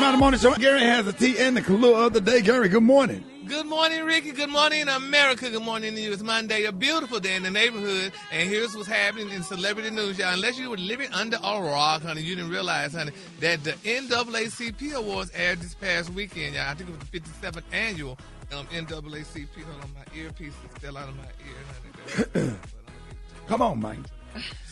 Smiley Morning Show. Gary has a tea and the Kahlua of the day. Gary, good morning. Good morning, Ricky. Good morning, America. Good morning to you. It's Monday, a beautiful day in the neighborhood. And here's what's happening in celebrity news, y'all. Unless you were living under a rock, honey, you didn't realize, honey, that the NAACP Awards aired this past weekend, y'all. I think it was the 57th annual NAACP. Hold on, my earpiece is still out of my ear, honey. Come on, Mike.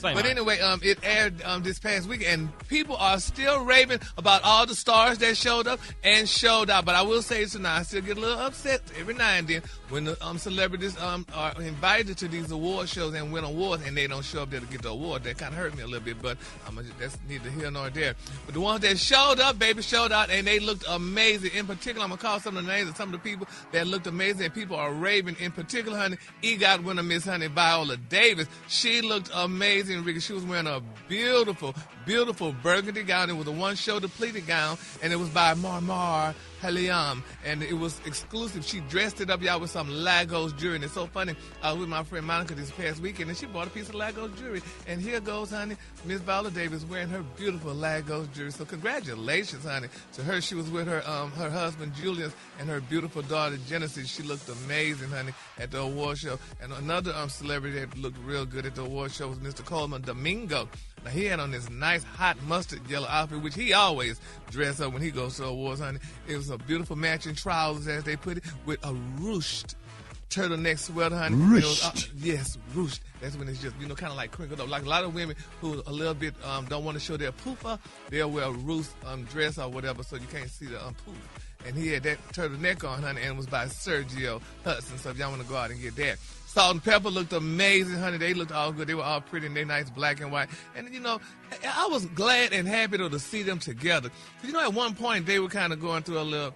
But anyway, it aired this past week, and people are still raving about all the stars that showed up and showed out. But I will say tonight, I still get a little upset every now and then when the celebrities are invited to these award shows and win awards, and they don't show up there to get the award. That kind of hurt me a little bit, but that's neither here nor there. But the ones that showed up, baby, showed out, and they looked amazing. In particular, I'm going to call some of the names of some of the people that looked amazing, and people are raving. In particular, honey, EGOT winner Miss Honey Viola Davis. She looked amazing, Ricky. She was wearing a beautiful, beautiful burgundy gown. It was a one-shoulder pleated gown, and it was by Marmar Heliam, and it was exclusive. She dressed it up, y'all, with some Lagos jewelry. And it's so funny. I was with my friend Monica this past weekend, and she bought a piece of Lagos jewelry. And here goes, honey, Miss Viola Davis wearing her beautiful Lagos jewelry. So congratulations, honey, to her. She was with her husband, Julius, and her beautiful daughter, Genesis. She looked amazing, honey, at the award show. And another celebrity that looked real good at the award show was Mr. Coleman Domingo. Now, he had on this nice hot mustard yellow outfit, which he always dresses up when he goes to awards, honey. It was a beautiful matching trousers, as they put it, with a ruched turtleneck sweater, honey. Ruched? Yes, ruched. That's when it's just, kind of like crinkled up. Like a lot of women who a little bit don't want to show their poofa, they'll wear a ruched dress or whatever so you can't see the poof. And he had that turtleneck on, honey, and it was by Sergio Hudson. So if y'all want to go out and get that. Salt and Pepper looked amazing, honey. They looked all good. They were all pretty and they nice black and white. And, I was glad and happy to see them together. Because, at one point they were kind of going through a little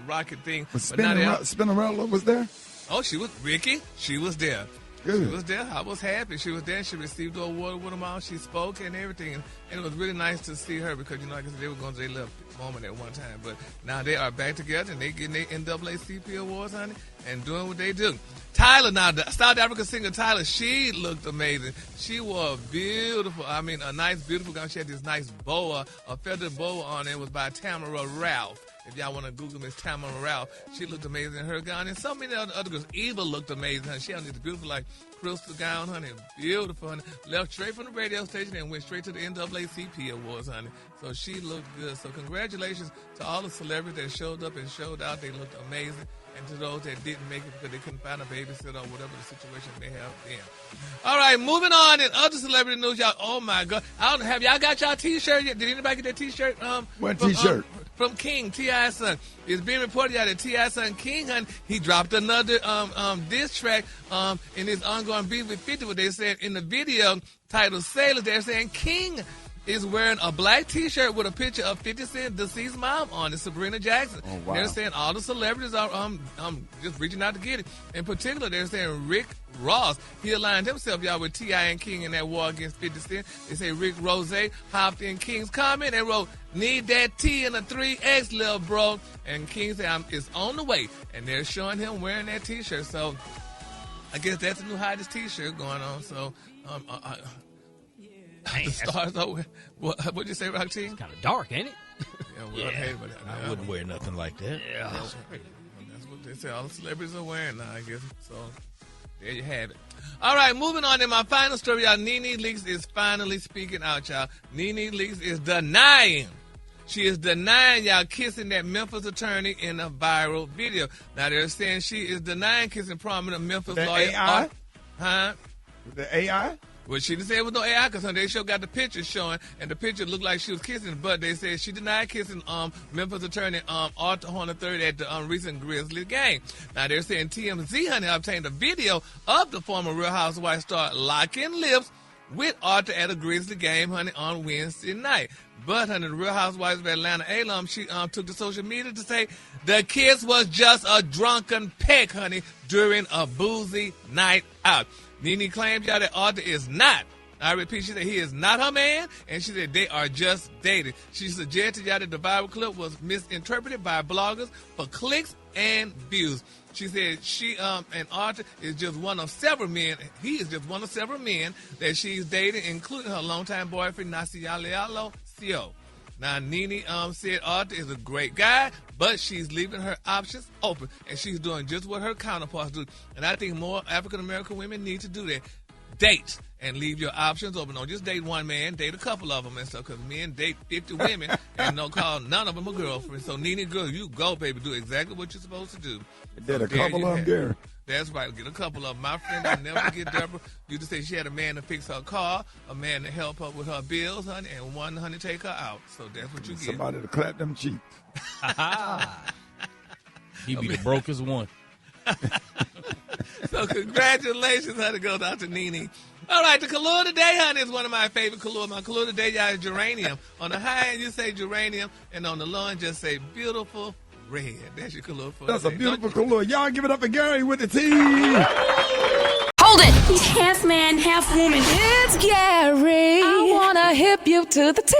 rocket thing. Spinnerella was there? Oh, she was. Ricky, she was there. Good. She was there. I was happy. She was there. She received the award with them all. She spoke and everything. And it was really nice to see her because, like I said, they were going through their little moment at one time. But now they are back together and they getting their NAACP awards, honey, and doing what they do. Tyler, now, the South African singer Tyler, she looked amazing. She wore a beautiful, a nice, beautiful gown. She had this nice boa, a feathered boa on it. It was by Tamara Ralph. If y'all want to Google Miss Tamara Ralph, she looked amazing in her gown. And so many other girls. Eva looked amazing, honey. She had this beautiful, crystal gown, honey. Beautiful, honey. Left straight from the radio station and went straight to the NAACP Awards, honey. So she looked good. So congratulations to all the celebrities that showed up and showed out. They looked amazing. And to those that didn't make it because they couldn't find a babysitter or whatever the situation may have been. All right, moving on in other celebrity news, y'all. Oh, my God. Have y'all got y'all T-shirt yet? Did anybody get their T-shirt? What T-shirt? From King, T.I.'s son. It's being reported out that T.I.'s son, King, honey, he dropped another diss track in his ongoing beef with 50, what they said in the video titled Sailors. They're saying King is wearing a black T-shirt with a picture of 50 Cent's deceased mom on it, Sabrina Jackson. Oh, wow. They're saying all the celebrities are just reaching out to get it. In particular, they're saying Rick Ross, he aligned himself, y'all, with T.I. and King in that war against 50 Cent. They say Rick Rose hopped in King's comment and wrote, "Need that T and a 3X, little bro." And King said, "It's on the way." And they're showing him wearing that T-shirt. So I guess that's the new hottest T-shirt going on. So, the stars are. What'd you say, Rock T? It's kind of dark, ain't it? Yeah, hey, but I wouldn't wear nothing like that. Yeah. That's what they say all the celebrities are wearing now, I guess. So there you have it. All right, moving on in my final story, y'all. Nene Leakes is finally speaking out, y'all. Nene Leakes is denying. She is denying y'all kissing that Memphis attorney in a viral video. Now they're saying she is denying kissing prominent Memphis lawyer. AI? Huh? The AI? Well, she didn't say it was no AI because they sure got the picture showing, and the picture looked like she was kissing, but they said she denied kissing Memphis attorney Arthur Horn III at the recent Grizzlies game. Now, they're saying TMZ, honey, obtained a video of the former Real Housewives star locking lips with Arthur at a Grizzly game, honey, on Wednesday night. But, honey, the Real Housewives of Atlanta alum, she took to social media to say the kiss was just a drunken peck, honey, during a boozy night out. Nene claims y'all that Arthur is not. I repeat, she said he is not her man, and she said they are just dating. She suggested y'all that the viral clip was misinterpreted by bloggers for clicks and views. She said she and Arthur is just one of several men. He is just one of several men that she's dating, including her longtime boyfriend, Nasialialo Sio. Now, Nene said Arthur is a great guy, but she's leaving her options open, and she's doing just what her counterparts do. And I think more African-American women need to do that. Date and leave your options open. Don't just date one man, date a couple of them and stuff, because men date 50 women and don't call none of them a girlfriend. So, Nene, girl, you go, baby. Do exactly what you're supposed to do. Did a couple of them, Gary? That's right. Get a couple of them. My friend, I never get Deborah. You just say she had a man to fix her car, a man to help her with her bills, honey, and one, honey, take her out. So that's what you get. Somebody to clap them cheeks. He be the brokest one. So congratulations, honey, goes out to Nene. All right, the color today, honey, is one of my favorite colors. My color today, y'all, is geranium. On the high end, you say geranium, and on the low end, just say beautiful red. That's your color for That's today. a beautiful color. Y'all give it up for Gary with the T. Hold it! He's half man, half woman. It's Gary. I wanna hip you to the T.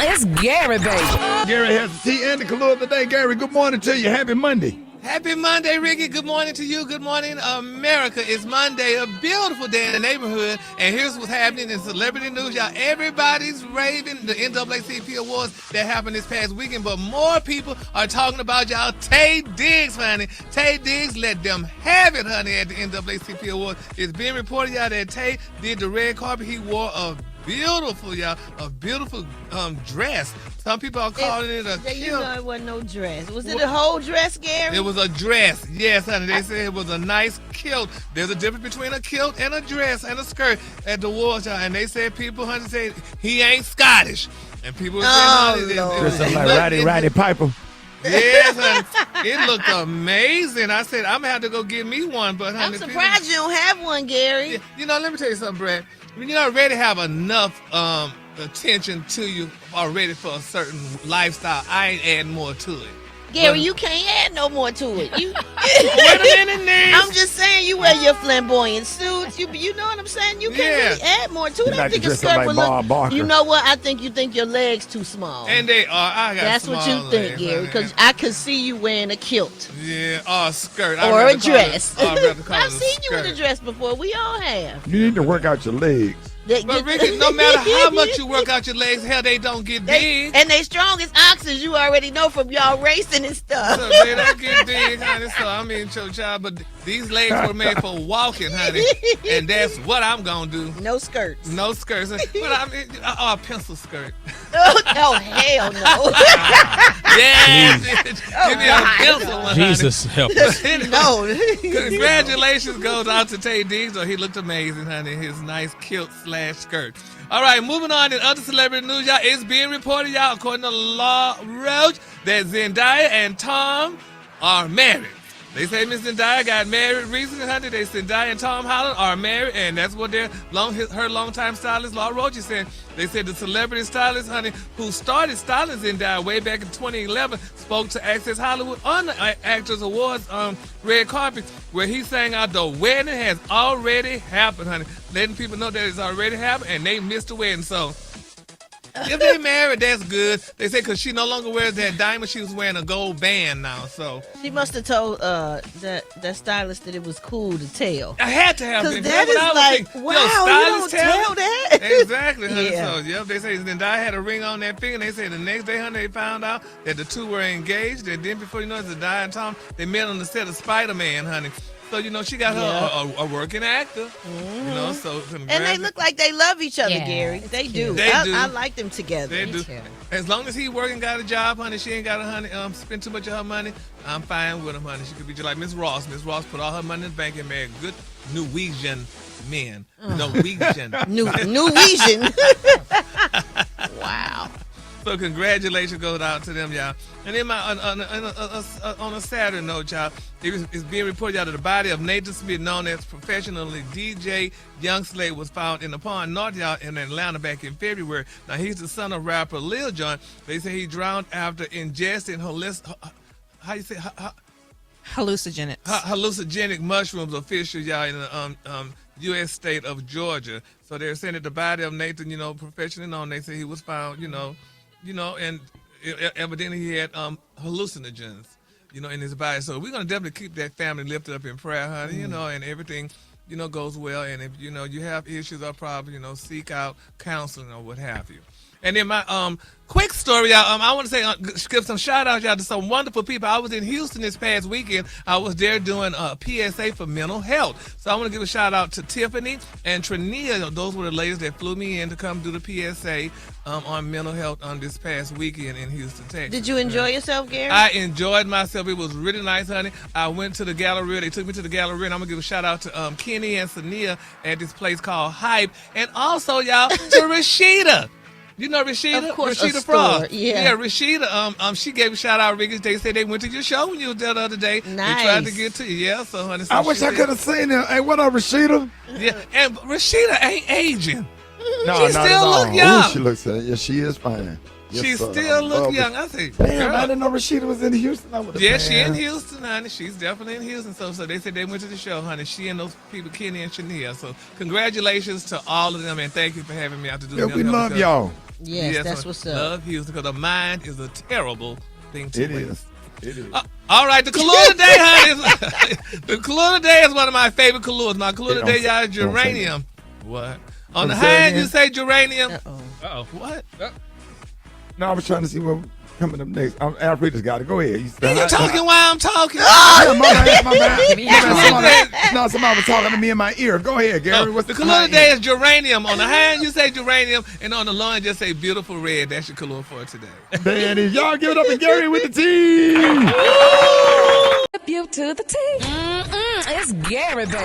It's Gary, baby. Gary has the T and the color of the day. Gary, good morning to you. Happy Monday. Happy Monday, Rickey. Good morning to you. Good morning, America. It's Monday, a beautiful day in the neighborhood. And here's what's happening in celebrity news. Y'all, everybody's raving the NAACP awards that happened this past weekend. But more people are talking about y'all Tay Diggs, honey. Tay Diggs let them have it, honey, at the NAACP awards. It's being reported, y'all, that Tay did the red carpet. He wore a beautiful dress. Some people are calling it a kilt. You know it wasn't no dress. Was it a whole dress, Gary? It was a dress. Yes, honey. They said it was a nice kilt. There's a difference between a kilt and a dress and a skirt at the awards, y'all. And they said people, honey, said he ain't Scottish. And people were saying, honey, Just like Roddy Piper. Yes, honey. It looked amazing. I said, I'm going to have to go get me one. But honey, I'm surprised you don't have one, Gary. You know, let me tell you something, Brad. When you already have enough attention to you already for a certain lifestyle, I ain't adding more to it. Gary, you can't add no more to it. You, wait a minute, Nick. I'm just saying, you wear your flamboyant suits. You know what I'm saying? You can't really add more to it. I think a skirt would look. You know what? I think you think your legs too small. And they are. I got That's what you think, Gary, because I could see you wearing a kilt. Yeah, or a skirt. Or a dress. I've seen you in a dress before. We all have. You need to work out your legs. But Rickey, no matter how much you work out your legs, hell, they don't get big. And they strong as oxen, you already know from y'all racing and stuff. So they don't get big, honey. So I mean, child, but these legs were made for walking, honey. And that's what I'm going to do. No skirts. No skirts. But I mean, a pencil skirt. Oh, hell no. Yeah. Give me a pencil one, Jesus help us. No. Congratulations goes out to Tay Diggs. He looked amazing, honey. His nice kilt/skirt. All right, moving on in other celebrity news, y'all. It's being reported, y'all, according to Law Roach, that Zendaya and Tom are married. They say Miss Zendaya got married recently, honey. They Zendaya and Tom Holland are married, and that's what her longtime stylist, Law Roach, is saying. They said the celebrity stylist, honey, who started styling Zendaya way back in 2011, spoke to Access Hollywood on the Actors Awards red carpet, where he sang out the wedding has already happened, honey, letting people know that it's already happened, and they missed the wedding. So if they married, that's good. They say because she no longer wears that diamond, she was wearing a gold band now. So she must have told that stylist that it was cool to tell. I had to have it. Because that is like, wow, you don't tell that. Exactly, honey. Yeah. So, yep, they say Zendaya had a ring on that finger. And they say the next day, honey, they found out that the two were engaged. And then before you know it, Zendaya and Tom, they met on the set of Spider-Man, honey. So, you know, she got her a working actor. Mm-hmm. You know, so and they look like they love each other, Gary. They do. I like them together. They do. As long as he working, got a job, honey, she ain't got to spend too much of her money, I'm fine with him, honey. She could be just like Miss Ross. Miss Ross put all her money in the bank and married good Norwegian men. Norwegian. Norwegian. Wow. So congratulations goes out to them, y'all. And then on a Saturday note, y'all, it's being reported, y'all, that the body of Nathan Smith, known as professionally DJ Young Slade, was found in the pond north, y'all, in Atlanta back in February. Now, he's the son of rapper Lil Jon. They say he drowned after ingesting hallucinogenic mushrooms, officials, y'all, in the U.S. state of Georgia. So they're saying that the body of Nathan, you know, professionally known, they say he was found, you know, and evidently he had hallucinogens, you know, in his body. So we're going to definitely keep that family lifted up in prayer, honey, you know, and everything, you know, goes well. And if, you know, you have issues or problems, you know, seek out counseling or what have you. And then my quick story, y'all. I want to say, give some shout outs, y'all, to some wonderful people. I was in Houston this past weekend. I was there doing a PSA for mental health. So I want to give a shout out to Tiffany and Trania. Those were the ladies that flew me in to come do the PSA on mental health on this past weekend in Houston, Texas. Did you enjoy yourself, Gary? I enjoyed myself. It was really nice, honey. I went to the Galleria. They took me to the Galleria, and I'm going to give a shout out to Kenny and Sania at this place called Hype. And also, y'all, to Rashida. You know Rashida? Of course, Rashida Frost. Yeah, Rashida. She gave a shout out, Rickey. They said they went to your show when you was there the other day. Nice. They tried to get to you. Yeah, so honey. So I wish I could have seen her. Hey, what up, Rashida? Yeah, and Rashida ain't aging. No, she still look young. Ooh, she looks. Yeah, she is fine. Yes, she still look young. I say, damn, I didn't know Rashida was in Houston. Yeah, she in Houston, honey. She's definitely in Houston. So they said they went to the show, honey. She and those people, Kenny and Shania. So congratulations to all of them, and thank you for having me out to do. Yeah, we love y'all. Yes, that's what's up. Love Houston because the mind is a terrible thing to waste. It is. All right, the Kahlua today, honey. The Kahlua today is one of my favorite Kahluas. My Kahlua today, y'all, is geranium. What? On the high end, you say geranium. Uh-oh. What? No, I was trying to see what coming up next. Alfreda's got it. Go ahead. You talking while I'm talking? Yeah, my bad. No, somebody was talking to me in my ear. Go ahead, Gary. What's the Kahlua today is geranium. On the high end, you say geranium, and on the low end, just say beautiful red. That's your Kahlua for today. There it is. Y'all give it up to Gary with the T. Hip you to the T. It's Gary, baby.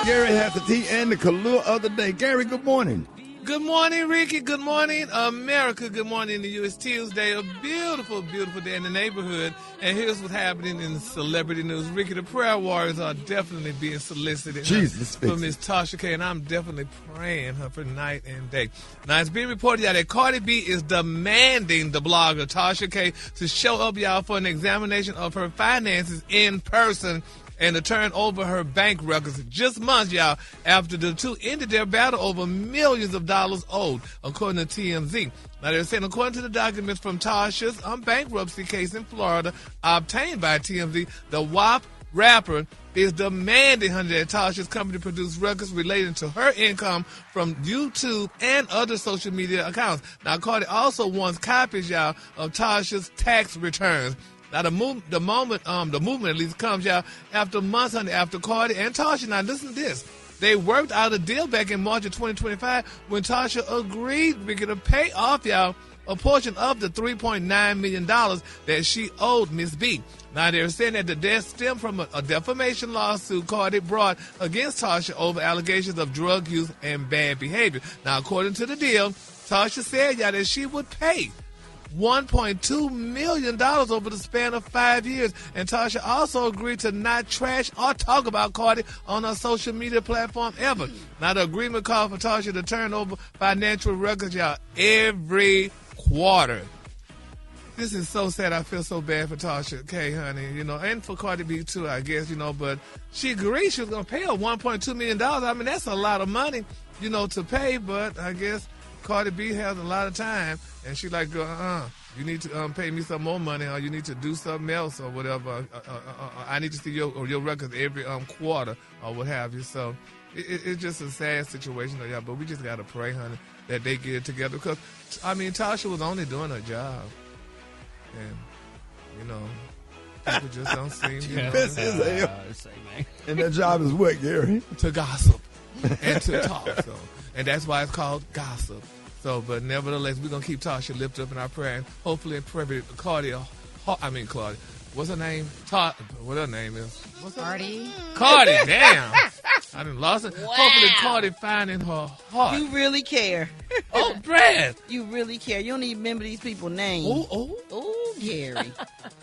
Gary has the T and the Kahlua of the day. Gary, good morning. Good morning, Rickey. Good morning, America. Good morning to you. It's Tuesday, a beautiful, beautiful day in the neighborhood. And here's what's happening in celebrity news. Rickey, the prayer warriors are definitely being solicited for Miss Tasha K. And I'm definitely praying her for night and day. Now, it's being reported that Cardi B is demanding the blogger Tasha K to show up, y'all, for an examination of her finances in person and to turn over her bank records just months, y'all, after the two ended their battle over millions of dollars owed, according to TMZ. Now, they're saying, according to the documents from Tasha's bankruptcy case in Florida, obtained by TMZ, the WAP rapper is demanding that Tasha's company produce records relating to her income from YouTube and other social media accounts. Now, Cardi also wants copies, y'all, of Tasha's tax returns. Now, the movement at least comes, y'all, after months, honey, after Cardi and Tasha. Now, listen to this. They worked out a deal back in March of 2025 when Tasha agreed to pay off, y'all, a portion of the $3.9 million that she owed Miss B. Now, they're saying that the death stemmed from a defamation lawsuit Cardi brought against Tasha over allegations of drug use and bad behavior. Now, according to the deal, Tasha said, y'all, that she would pay $1.2 million over the span of 5 years. And Tasha also agreed to not trash or talk about Cardi on her social media platform ever. Now, the agreement called for Tasha to turn over financial records, y'all, every quarter. This is so sad. I feel so bad for Tasha K, honey, and for Cardi B, too, I guess, but she agreed she was going to pay her $1.2 million. I mean, that's a lot of money, to pay, but I guess Cardi B has a lot of time, and she like, you need to pay me some more money, or you need to do something else, or whatever. I need to see your records every quarter, or what have you. So it's just a sad situation, y'all. But we just gotta pray, honey, that they get it together. Because Tasha was only doing her job, and people just don't seem, This is hell. And that job is what, Gary? To gossip and to talk. So. And that's why it's called gossip. So, but nevertheless, we're going to keep Tasha lifted up in our prayer. And hopefully, Claudia. What's her name? What her name is? What's Cardi. Cardi, damn. I done lost it. Wow. Hopefully, Cardi finding her heart. You really care. Oh, Brad. You really care. You don't even remember these people's names. Oh, Gary.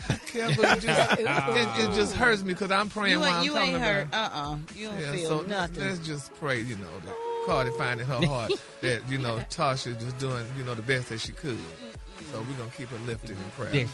I care, but it just hurts me because I'm praying while I'm talking about it. You ain't hurt. You don't feel nothing. Let's just pray, that Cardi finding her heart, that, Tasha just doing, the best that she could. So we're going to keep her lifted in prayer.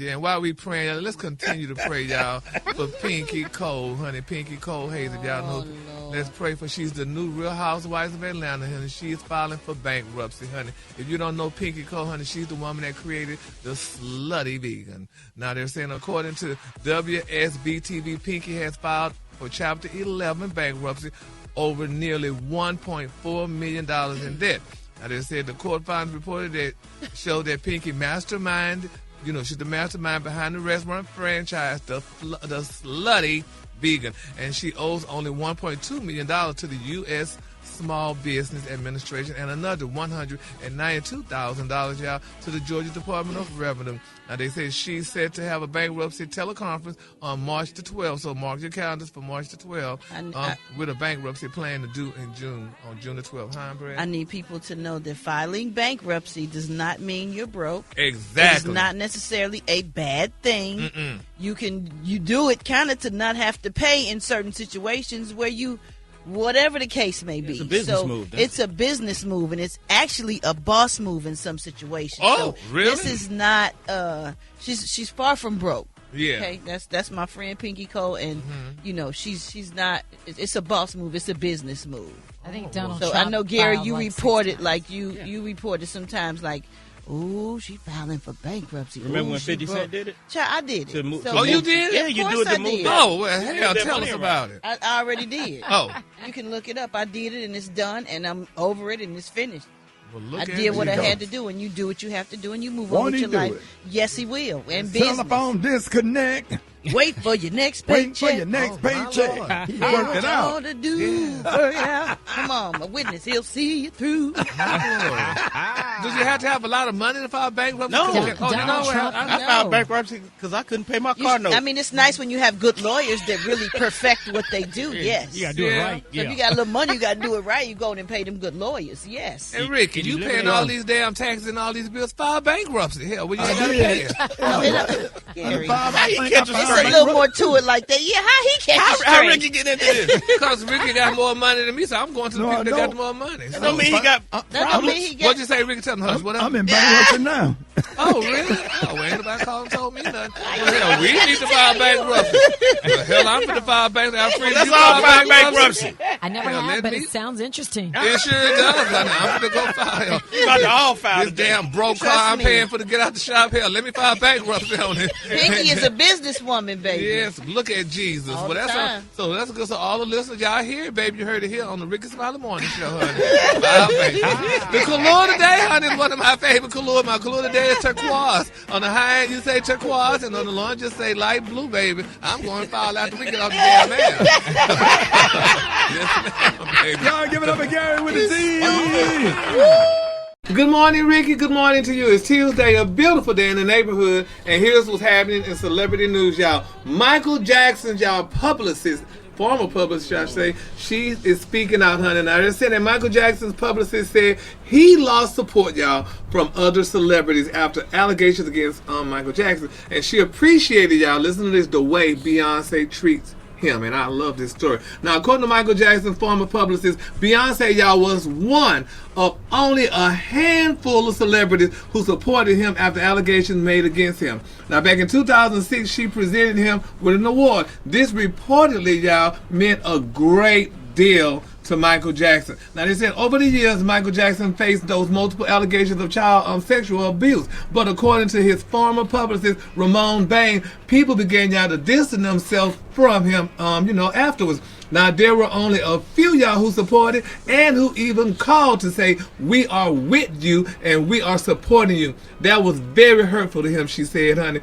And while we praying, let's continue to pray, y'all, for Pinky Cole, honey. Pinky Cole Hayes, if y'all know. Lord. Let's pray for, she's the new Real Housewives of Atlanta, honey. She is filing for bankruptcy, honey. If you don't know Pinky Cole, honey, she's the woman that created the slutty vegan. Now, they're saying, according to WSB-TV, Pinky has filed for Chapter 11 bankruptcy over nearly $1.4 million in debt. Now, they said the court findings reported that showed that Pinky mastermind, she's the mastermind behind the restaurant franchise, the Slutty Vegan, and she owes only $1.2 million to the U.S. Small Business Administration and another $192,000, y'all, to the Georgia Department of Revenue. Now, they say she's set to have a bankruptcy teleconference on March the 12th, so mark your calendars for March the 12th, with a bankruptcy plan to do on June the 12th. Huh, Brad? I need people to know that filing bankruptcy does not mean you're broke. Exactly. It's not necessarily a bad thing. Mm-mm. You do it kind of to not have to pay in certain situations where whatever the case may be. It's a business move. It's a business move, and it's actually a boss move in some situations. Oh, so really? This is not. She's far from broke. Yeah. Okay, that's my friend Pinky Cole, and she's not. It's a boss move. It's a business move. I think Donald So Trump I know, Gary, filed you like reported 6 like times. you reported sometimes like. Ooh, she filing for bankruptcy. Remember Ooh, when she 50 broke. Cent did it? Child, I did it. Oh, you did? Yeah, Of you do course it to I move did. Oh, well, Get hell, that tell money us around. about it. I already did. Oh. You can look it up. I did it, and it's done, and I'm over it, and it's finished. Well, look I at did what I you. had to do, and you do what you have to do, and you move Won't on with he your do life. it? Yes, he will. And business. Telephone disconnect. Wait for your next Waiting paycheck. for your next my paycheck. Lord. He Hey, worked what it you out. ought to do, work it out. Come on, my witness, he'll see you through. Does you have to have a lot of money to file bankruptcy? No. Oh, Donald Trump. I filed bankruptcy because I couldn't pay my car note. I mean, it's nice when you have good lawyers that really perfect what they do. Yes. You got to do it Yeah. right. So if you got a little money, you got to do it right. You go in and pay them good lawyers. Yes. And Ricky, you paying all these damn taxes and all these bills, file bankruptcy. Hell, what you got to pay it? Gary. catch a It's straight? a little more to it like that. Yeah, how he catch a How straight? Ricky get into this? Because Ricky got more money than me, so I'm going to the No, people that no. got more money. That don't mean he got That don't problems. mean he got. What'd you say, Ricky? Tell me, Hush, what up? I'm in bankruptcy now. Oh, really? Oh, well, ain't nobody called and told me nothing. Well, hell, we need to file bankruptcy. Well, hell, I'm going to file bankruptcy. I'm free to Let's you all file file bankruptcy. I never Hell, have, let but me- it sounds interesting. It sure does, honey. I'm going to go file. You about to all file This today. damn broke Trust car I'm me. paying for to get out the shop. Hell, let me file bankruptcy on it. Pinky is a businesswoman, baby. Yes, look at Jesus. All Well, the that's time. so that's good. So all the listeners, y'all hear it, baby. You heard it here on the Ricky Smiley Morning Show, honey. Wow, baby. The color today, honey, is one of my favorite colors. My color today is turquoise. On the high end, you say turquoise, and on the low end, just say light blue, baby. I'm going to file after we get off the damn air. Yes, ma'am, baby. Y'all give it up for Gary with the Z. Good morning, Ricky. Good morning to you. It's Tuesday, a beautiful day in the neighborhood, and here's what's happening in celebrity news, y'all. Michael Jackson's, y'all, publicist, former publicist, I say, she is speaking out, honey. Now, they're saying that Michael Jackson's publicist said he lost support, y'all, from other celebrities after allegations against Michael Jackson, and she appreciated, y'all, listen to this, the way Beyonce treats him, and I love this story. Now, according to Michael Jackson's former publicist, Beyonce, y'all, was one of only a handful of celebrities who supported him after allegations made against him. Now, back in 2006, she presented him with an award. This reportedly, y'all, meant a great deal to Michael Jackson. Now, they said over the years, Michael Jackson faced those multiple allegations of child sexual abuse. But according to his former publicist, Ramon Bain, people began, y'all, to distance themselves from him, afterwards. Now, there were only a few, y'all, who supported and who even called to say, we are with you and we are supporting you. That was very hurtful to him, she said, honey,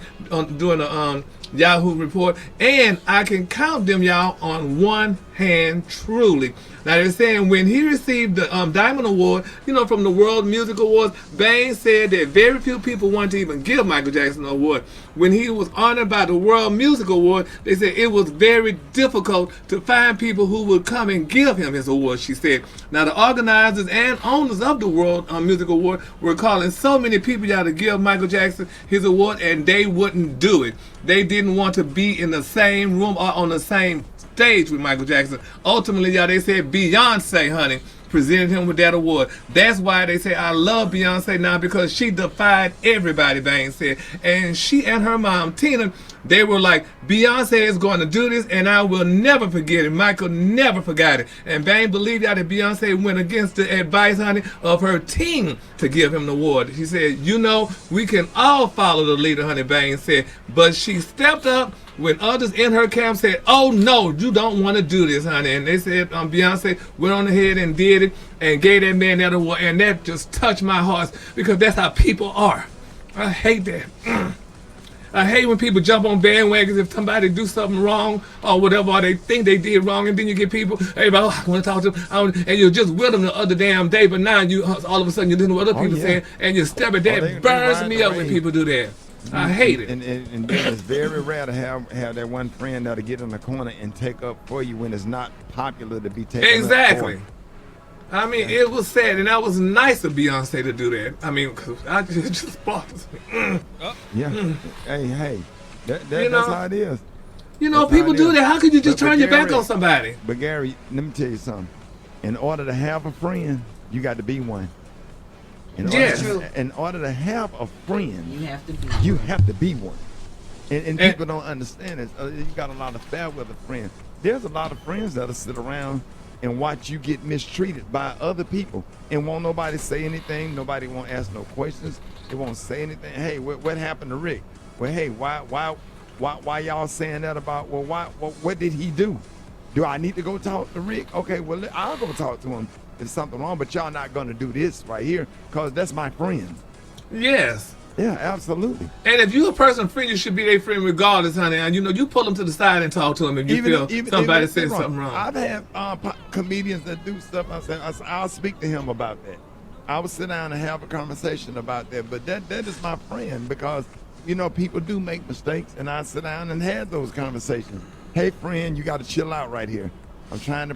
during the Yahoo report, and I can count them, y'all, on one hand, truly. Now, they're saying when he received the Diamond Award, from the World Music Awards, Bain said that very few people wanted to even give Michael Jackson an award. When he was honored by the World Music Award, they said it was very difficult to find people who would come and give him his award, she said. Now, the organizers and owners of the World Music Award were calling so many people, y'all, to give Michael Jackson his award, and they wouldn't do it. They didn't want to be in the same room or on the same stage with Michael Jackson. Ultimately, y'all, they said Beyonce, honey, presented him with that award. That's why they say I love Beyonce now, because she defied everybody, Bain said. And she and her mom, Tina, they were like, Beyonce is going to do this, and I will never forget it. Michael never forgot it. And Bain believed that Beyonce went against the advice, honey, of her team to give him the award. She said, we can all follow the leader, honey, Bain said. But she stepped up when others in her camp said, "Oh no, you don't want to do this, honey," and they said Beyonce went on ahead and did it and gave that man that award, and that just touched my heart because that's how people are. I hate that. I hate when people jump on bandwagons if somebody do something wrong or whatever, or they think they did wrong, and then you get people, hey, bro, I want to talk to them, and you're just with them the other damn day, but now you all of a sudden you listen to what other people saying, and you step at that. It burns me up when people do that. I hate it. And then it's very rare to have that one friend that'll get in the corner and take up for you when it's not popular to be taken exactly. up for. I mean, it was sad, and that was nice of Beyonce to do that. I mean, cause I just bought this. Yeah. Hey, that's how it is. You know, people do that. How could you just turn your back on somebody? But Gary, let me tell you something. In order to have a friend, you got to be one. In order to have a friend, you have to be one. And people don't understand it. You got a lot of fair weather friends. There's a lot of friends that'll sit around and watch you get mistreated by other people and won't nobody say anything. Nobody won't ask no questions. They won't say anything. Hey, what happened to Rick? Well, hey, why y'all saying that about? Well, what did he do? Do I need to go talk to Rick? Okay, well, I'll go talk to him if there's something wrong, but y'all not gonna do this right here because that's my friend. Yes. Yeah, absolutely. And if you're a person friend, you should be their friend regardless, honey. And you pull them to the side and talk to them if you feel somebody said something wrong. I've had comedians that do stuff. I'll speak to him about that. I will sit down and have a conversation about that. But that is my friend because people do make mistakes, and I sit down and have those conversations. Hey, friend, you got to chill out right here. I'm trying to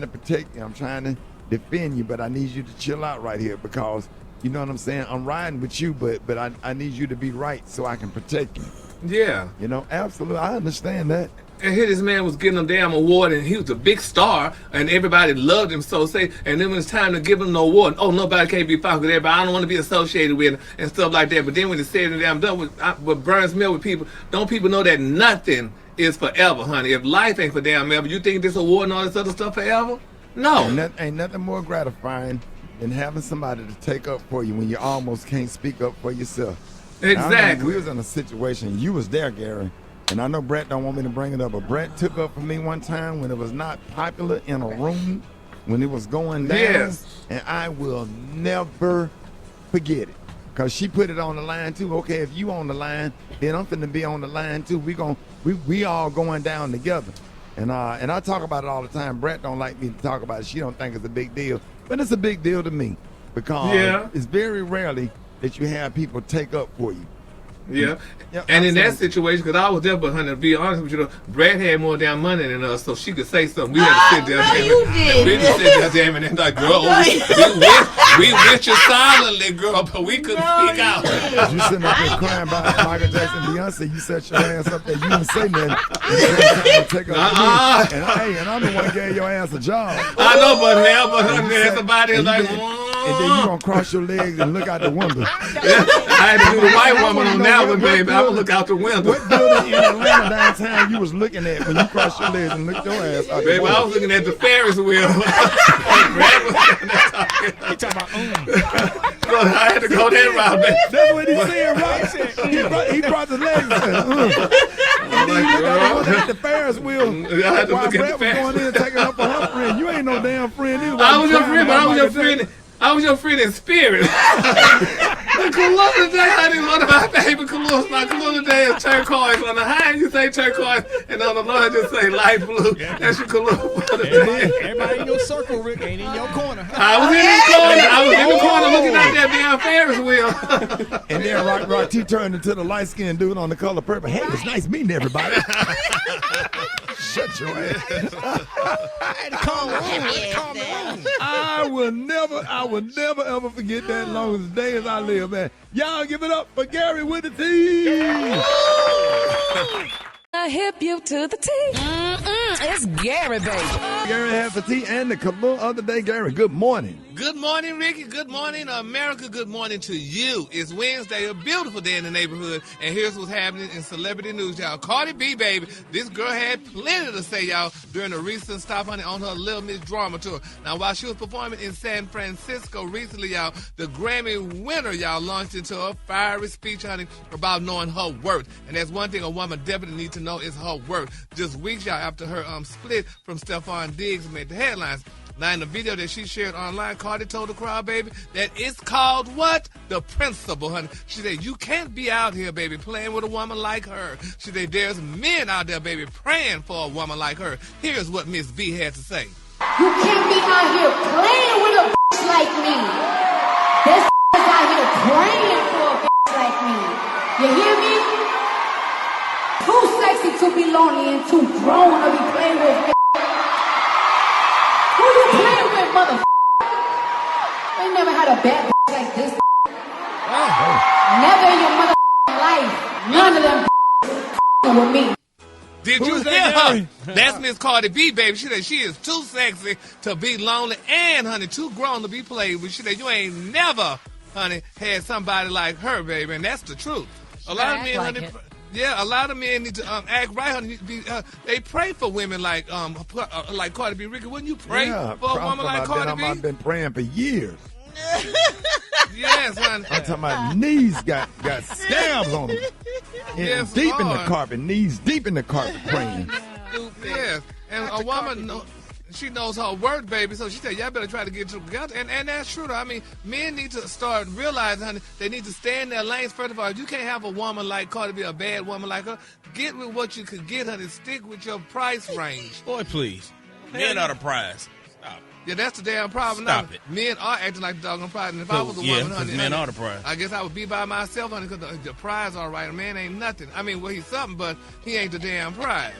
protect you. I'm trying to defend you, but I need you to chill out right here because. You know what I'm saying? I'm riding with you, but I need you to be right so I can protect you. Yeah. Absolutely. I understand that. And here this man was getting a damn award, and he was a big star, and everybody loved him. And then when it's time to give him the award, nobody can't be found with everybody. I don't want to be associated with him and stuff like that. But then when it's said and I'm done with what burns me up with people, don't people know that nothing is forever, honey? If life ain't for damn ever, you think this award and all this other stuff forever? No. Ain't nothing more gratifying than having somebody to take up for you when you almost can't speak up for yourself. Exactly. We was in a situation, you was there, Gary, and I know Brett don't want me to bring it up, but Brett took up for me one time when it was not popular in a room, when it was going down, yes. And I will never forget it. Because she put it on the line too. Okay, if you on the line, then I'm finna be on the line too. We all going down together. And I talk about it all the time. Brett don't like me to talk about it. She don't think it's a big deal. But it's a big deal to me because it's very rarely that you have people take up for you. Yeah. And in that situation, because I was there, but honey, to be honest with you, Brad had more damn money than us, so she could say something. We had to sit there. We had to sit there, damn it, and like, girl, we wish you silently, girl, but we couldn't speak out. You sitting up there crying about Michael Jackson, Beyonce. You set your ass up there. You didn't say nothing. Take up and I'm the one who gave your ass a job. I know, but honey, there's somebody like, and then you gonna cross your legs and look out the window. I had to do the white woman on that one, baby. I would look out the window. What building in Atlanta downtown you was looking at when you crossed your legs and looked your ass out? Baby, I was looking at the Ferris wheel. He talking about I had to go that route, baby. That's what he said, right? He brought the legs and said, And then you look at the Ferris wheel. I had to while look at Brett the was Ferris. going in taking up for her friend. You ain't no damn friend either. I was your friend, but I was your friend. I was your friend in spirit. The color today, honey, one of my favorite colors. My color today is turquoise. On the high, you say turquoise, and on the low, just say light blue. That's your color for the day. Everybody in your circle, Rick, ain't in your corner. I was in the corner. I was in the corner looking at that damn Ferris wheel. And then Rock T turned into the light-skinned dude on The Color Purple. Hey, it's nice meeting everybody. Shut your ass. Calm down. I will never ever forget that long as day as I live, man. Y'all give it up for Gary with the T. I hip you to the T. It's Gary, baby. Gary has the T and the Kaboom of the day. Gary, good morning. Good morning, Ricky. Good morning, America. Good morning to you. It's Wednesday, a beautiful day in the neighborhood, and here's what's happening in celebrity news, y'all. Cardi B, baby, this girl had plenty to say, y'all, during a recent stop on her Little Miss Drama tour. Now, while she was performing in San Francisco recently, y'all, the Grammy winner, y'all, launched into a fiery speech, honey, about knowing her worth. And that's one thing a woman definitely needs to know know it's her work. Just weeks y'all after her split from Stephon Diggs made the headlines. Now, in the video that she shared online, Cardi told the crowd, baby, that it's called what? The principle, honey. She said, you can't be out here, baby, playing with a woman like her. She said, there's men out there, baby, praying for a woman like her. Here's what Miss B had to say. You can't be out here playing with a bitch like me. There's out here praying for a bitch like me. You hear me? Too sexy to be lonely and too grown to be playing with. Who you playing with, motherfucker? They never had a bad bitch like this. Never in your motherfucking life. None of them with me. Did you hear her? That's Miss Cardi B, baby. She said she is too sexy to be lonely and, honey, too grown to be played with. She said you ain't never, honey, had somebody like her, baby, and that's the truth. A lot of men, honey, a lot of men need to act right, honey. They pray for women like Cardi B. Rickey, wouldn't you pray for a woman like Cardi B? I've been praying for years. Yes, honey. I'm talking about knees got stabs on them. Yes, deep Lord. in the carpet, knees deep in the carpet praying. Yes, and a woman, she knows her worth, baby, so she said, y'all better try to get together. And that's true, though. I mean, men need to start realizing, honey, they need to stay in their lanes. First of all, you can't have a woman like Cardi B, a bad woman like her. Get with what you could get, honey. Stick with your price range. Boy, please. Men are the prize. Stop. Yeah, that's the damn problem. Stop now. it. Men are acting like the doggone prize. And if I was a woman, honey, men are the prize. I guess I would be by myself, honey, because the prize all right. A man ain't nothing. I mean, well, he's something, but he ain't the damn prize.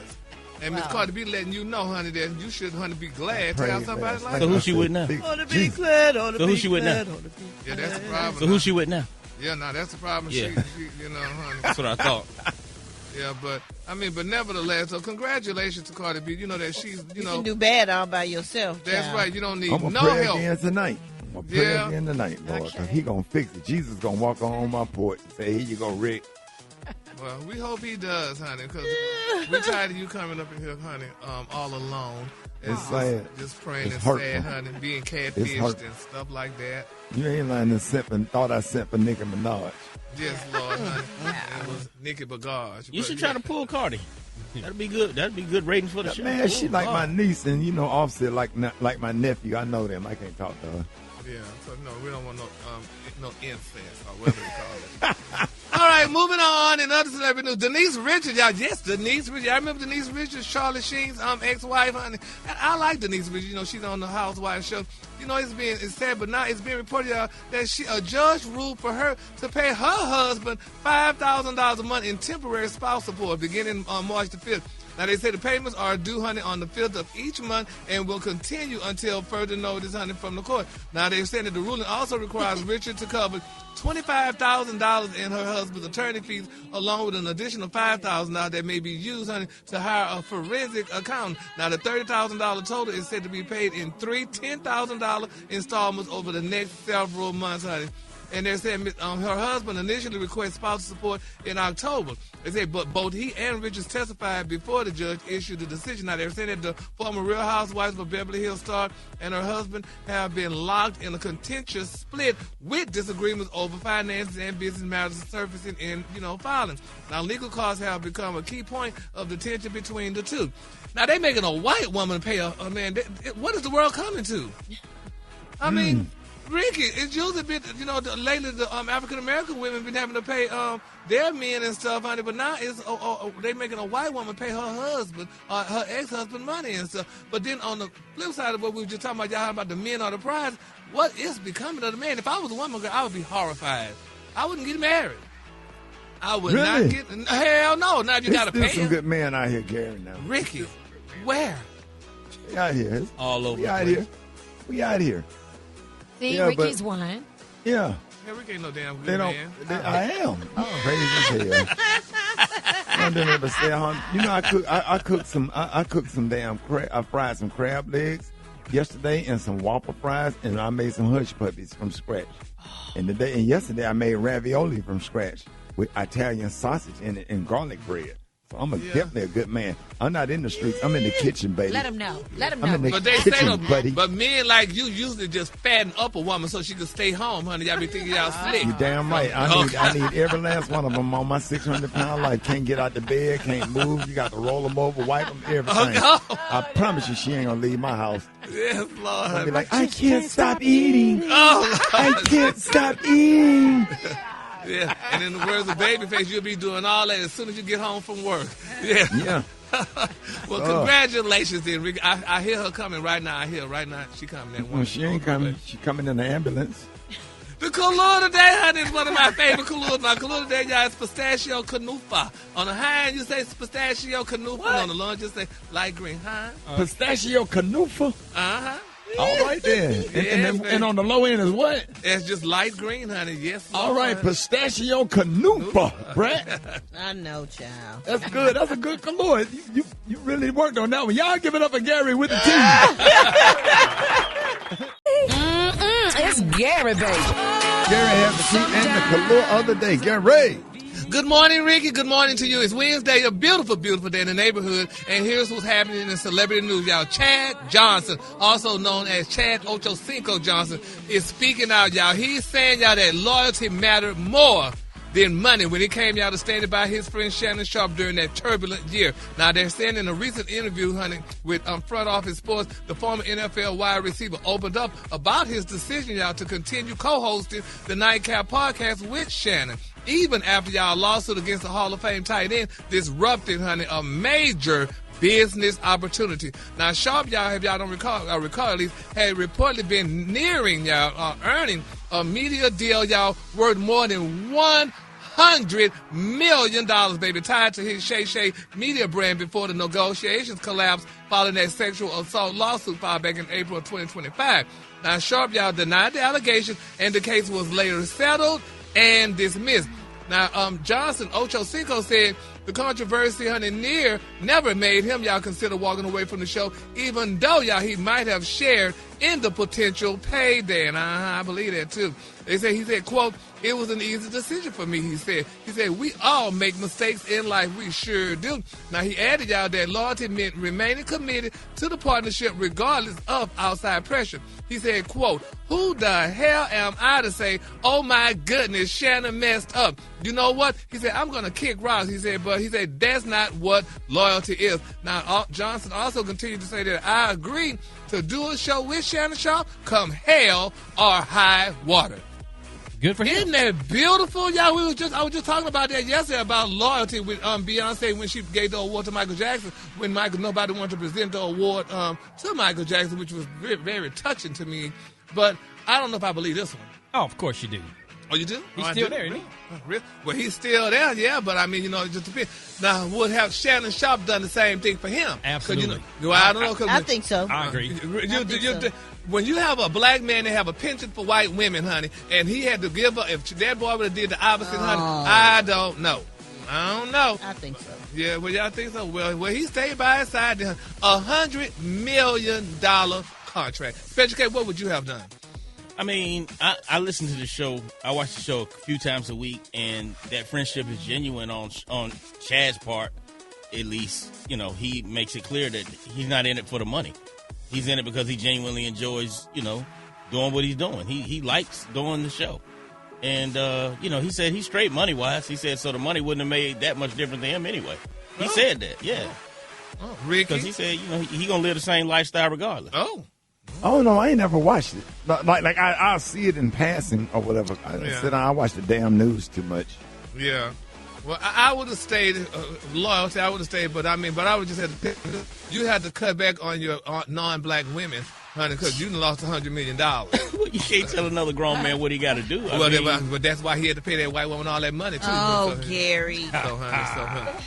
And Miss Cardi B letting you know, honey, that you should, honey, be glad to have somebody like So her. who she with now? On be glad, on So who she with now? Yeah, that's the problem. So who she with now? Yeah, no, that's the problem. Yeah. She, you know, honey. That's what I thought. Yeah, but nevertheless, so congratulations to Cardi B. You know that she's, you can do bad all by yourself. That's child. right. You don't need I'm gonna no pray help. again tonight. I'm gonna pray again tonight, Lord, because He gonna fix it. Jesus gonna walk on my porch and say, "Here you go, Rick." Well, we hope He does, honey, because we're tired of you coming up in here, honey, all alone. It's sad. Just praying It's and hurtful. sad, honey, being catfished and stuff like that. You ain't lying to sent and thought I sent for Nicki Minaj. Yes, Lord, honey. It was Nicki Minaj. You should try to pull Cardi. That'd be good. That'd be good ratings for the show. Man, she like my niece, and you know, Offset like my nephew. I know them. I can't talk to her. Yeah, so no, we don't want no incest or whatever they call it. All right, moving on. In other celebrity news, Denise Richards, y'all. Yes, Denise Richards. I remember Denise Richards, Charlie Sheen's ex-wife, honey. And I like Denise Richards. You know, she's on the Housewives show. You know, it's sad, but now it's being reported, y'all, that a judge ruled for her to pay her husband $5,000 a month in temporary spouse support beginning on March the 5th. Now, they say the payments are due, honey, on the 5th of each month and will continue until further notice, honey, from the court. Now, they're saying that the ruling also requires Richard to cover $25,000 in her husband's attorney fees, along with an additional $5,000 that may be used, honey, to hire a forensic accountant. Now, the $30,000 total is said to be paid in three $10,000 installments over the next several months, honey. And they're saying her husband initially requested spousal support in October. They say, but both he and Richards testified before the judge issued the decision. Now, they're saying that the former Real Housewives of Beverly Hills star and her husband have been locked in a contentious split with disagreements over finances and business matters surfacing in, filings. Now, legal costs have become a key point of the tension between the two. Now, they're making a white woman pay a man. What is the world coming to? I mean... Rickey, it's usually been, lately the African-American women been having to pay their men and stuff, honey, but now it's they making a white woman pay her husband, her ex-husband money and stuff. But then on the flip side of what we were just talking about, y'all, about the men are the prize, what is becoming of the man? If I was a woman, girl, I would be horrified. I wouldn't get married. I would not get, hell no, now you got to pay There's some good men out here, Gary, now. Rickey, where? We out here. It's all over we out here. We out here. See, Ricky's one. Yeah. Yeah, Rickey ain't no damn good man. I am. I'm crazy as hell. I didn't ever stay home. I cooked some damn I fried some crab legs yesterday and some Whopper fries, and I made some hush puppies from scratch. And yesterday I made ravioli from scratch with Italian sausage in it and garlic bread. I'm definitely a good man. I'm not in the streets. I'm in the kitchen, baby. Let him know. Let him know. I'm in the But they kitchen, say, buddy. but men like you usually just fatten up a woman so she can stay home, honey. Y'all be thinking y'all slick. You damn right. I need every last one of them on my 600-pound life. Can't get out the bed, can't move. You got to roll them over, wipe them, everything. I promise you, she ain't gonna leave my house. Yes, Lord. I'll be like, I can't stop eating. Oh, I can't stop eating. yeah. And in the words of Babyface, you'll be doing all that as soon as you get home from work. Yeah. Yeah. Well, congratulations, then, Rick. I hear her coming right now. I hear her right now. She coming. Well, she ain't coming. She coming in the ambulance. The Kahlua today, honey, is one of my favorite Kahluas. My Kahlua today, y'all, is pistachio canufa. On the high end, you say pistachio canufa. And on the low end, you say light green. Huh? Pistachio canufa. Uh-huh. All right, then. And on the low end is what? It's just light green, honey. Yes, Lord. All right, pistachio canufa, Brett. I know, child. That's good. That's a good Kahlua. You really worked on that one. Y'all give it up for Gary with the team. It's Gary, baby. Gary had the team and the Kahlua other day. Gary. Good morning, Ricky. Good morning to you. It's Wednesday, a beautiful, beautiful day in the neighborhood. And here's what's happening in celebrity news, y'all. Chad Johnson, also known as Chad Ochocinco Johnson, is speaking out, y'all. He's saying, y'all, that loyalty mattered more than money when it came, y'all, to standing by his friend Shannon Sharp during that turbulent year. Now, they're saying in a recent interview, honey, with Front Office Sports, the former NFL wide receiver opened up about his decision, y'all, to continue co-hosting the Nightcap podcast with Shannon. Even after y'all lawsuit against the Hall of Fame tight end disrupted, honey, a major business opportunity. Now, Sharp, y'all, if y'all don't recall at least, had reportedly been nearing, y'all, earning a media deal, y'all, worth more than $100 million, baby, tied to his Shay Shay media brand before the negotiations collapsed following that sexual assault lawsuit filed back in April of 2025. Now, Sharp, y'all, denied the allegation, and the case was later settled and dismissed. Now, Johnson, Ochocinco, said the controversy, honey, never made him, y'all, consider walking away from the show, even though, y'all, he might have shared in the potential payday. And I believe that, too. He said, quote, "It was an easy decision for me," he said. He said, "We all make mistakes in life. We sure do." Now, he added, y'all, that loyalty meant remaining committed to the partnership regardless of outside pressure. He said, quote, "Who the hell am I to say, oh, my goodness, Shannon messed up? You know what?" He said, "I'm going to kick rocks." He said, but he said, that's not what loyalty is. Now, Johnson also continued to say that I agree to do a show with Shannon Sharp come hell or high water. Good for him. Isn't that beautiful, y'all? I was just talking about that yesterday about loyalty with Beyonce when she gave the award to Michael Jackson. When nobody wanted to present the award to Michael Jackson, which was very, very touching to me. But I don't know if I believe this one. Oh, of course you do. Oh, you do? He's still there, isn't he? Really? Well, he's still there, yeah. But I mean, it just depends. Now, would have Shannon Sharp done the same thing for him? Absolutely. I don't know. I think so. I agree. When you have a black man that have a penchant for white women, honey, and he had to give up, if that boy would have did the opposite, honey, I don't know. I think so. Yeah, well, y'all think so? Well, he stayed by his side. $100 million contract. Special K, what would you have done? I mean, I listen to the show. I watch the show a few times a week, and that friendship is genuine on Chad's part. At least, he makes it clear that he's not in it for the money. He's in it because he genuinely enjoys, doing what he's doing. He likes doing the show. And, he said he's straight money-wise. He said so the money wouldn't have made that much difference to him anyway. He said that, yeah. Oh, Ricky? Because he said, he going to live the same lifestyle regardless. Oh, no, I ain't never watched it. Like I'll see it in passing or whatever. I watch the damn news too much. Yeah. Well, I would have stayed loyalty. I would have stayed, but I would just have to pick. You had to cut back on your non-black women, honey, because you lost $100 million. You can't tell another grown man what he got to do. But that's why he had to pay that white woman all that money too. Oh, Gary.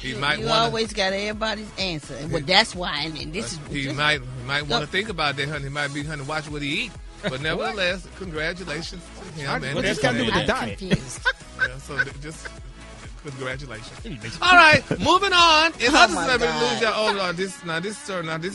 He might. You always got everybody's answer, well, that's why. And this is he might want to think about that, honey. He might be, honey, watch what he eat. But nevertheless, congratulations to him. What does got to do with the diet? Yeah, so just Congratulations. All right, moving on. In other celebrity news, y'all. Oh, this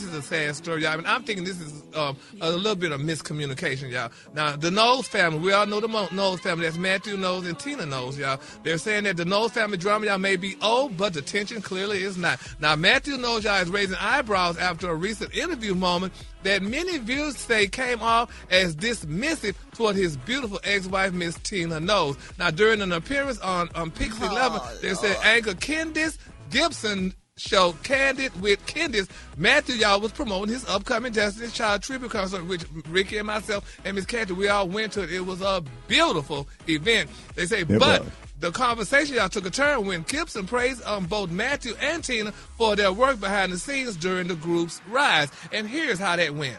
is a sad story, y'all. I mean, I'm thinking this is a little bit of miscommunication, y'all. Now, the Knowles family, we all know the Knowles family. That's Matthew Knowles and Tina Knowles, y'all. They're saying that the Knowles family drama, y'all, may be old, but the tension clearly is not. Now, Matthew Knowles, y'all, is raising eyebrows after a recent interview moment that many viewers say came off as dismissive toward his beautiful ex-wife, Miss Tina Knowles. Now, during an appearance on Pix 11, they said anchor Candace Gibson show Candid with Candace, Matthew, y'all, was promoting his upcoming Destiny's Child tribute concert, which Ricky and myself and Miss Candace, we all went to it. It was a beautiful event. They say, but the conversation, y'all, took a turn when Gibson praised both Matthew and Tina for their work behind the scenes during the group's rise. And here's how that went.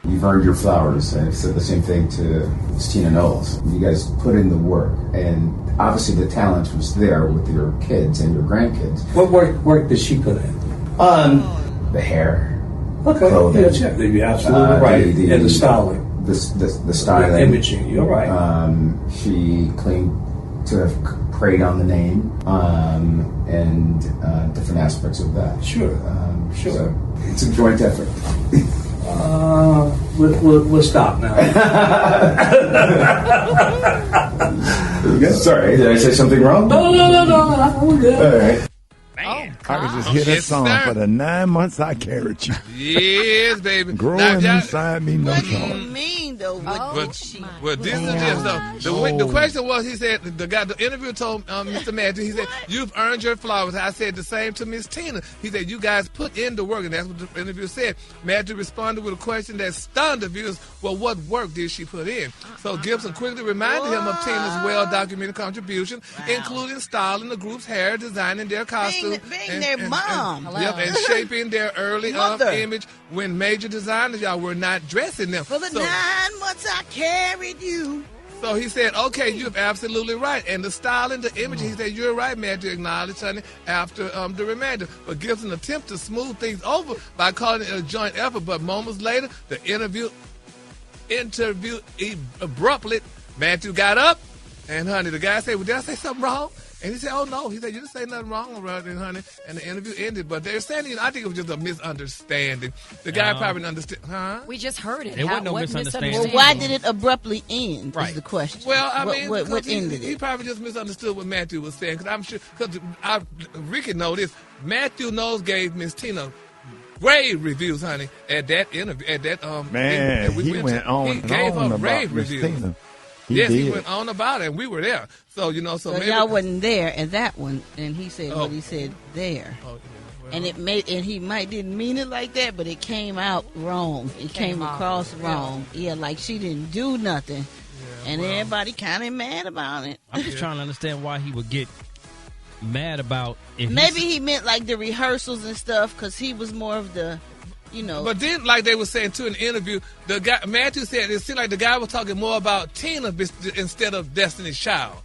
You've earned your flowers. I've said the same thing to Tina Knowles. You guys put in the work, and obviously the talent was there with your kids and your grandkids. What work did she put in? The hair, clothing. Yeah, you're absolutely right. And the styling. The styling. The imaging, you're right. She claimed to have preyed on the name and different aspects of that. Sure. So it's a joint effort. We'll stop now. Sorry, did I say something wrong? No. We're good. All right. I could just hear that song for the 9 months I carried you. Yes, baby. Growing inside me, no What do you mean, though? Well, this is this, though. The question was, he said, the interviewer told Mr. Matthew, he said, you've earned your flowers. I said the same to Miss Tina. He said, you guys put in the work, and that's what the interviewer said. Matthew responded with a question that stunned the viewers. Well, what work did she put in? So Gibson quickly reminded him of Tina's well-documented contribution, including styling the group's hair, designing their costumes, being their mom. And shaping their early image when major designers, y'all, were not dressing them. For the 9 months I carried you. So he said, okay, you're absolutely right. And the styling, the image, he said, you're right, Matthew acknowledged, honey, after the reminder. But Gibson attempted to smooth things over by calling it a joint effort. But moments later, the interview abruptly, Matthew got up, and, honey, the guy said, well, did I say something wrong? And he said, oh, no. He said, you didn't say nothing wrong around it, honey. And the interview ended. But they're saying, I think it was just a misunderstanding. The guy probably didn't understand. Huh? We just heard it. There wasn't no misunderstanding. Well, why did it abruptly end is the question. Well, I mean, what ended it? He probably just misunderstood what Matthew was saying. Because I'm sure, Ricky knows this. Matthew Knowles gave Miss Tina rave reviews, honey, at that interview. At that man, he went on and on about Miss Tina. He went on about it, and we were there. So, so maybe y'all wasn't there at that one, and he said what he said there. Oh, yeah. Well, and he might didn't mean it like that, but it came out wrong. It came across wrong. Yeah, like she didn't do nothing. Yeah, and everybody kind of mad about it. I'm just trying to understand why he would get mad about it. Maybe he meant like the rehearsals and stuff, because he was more of the... But then, like they were saying too in the interview, the guy Matthew said it seemed like the guy was talking more about Tina instead of Destiny's Child,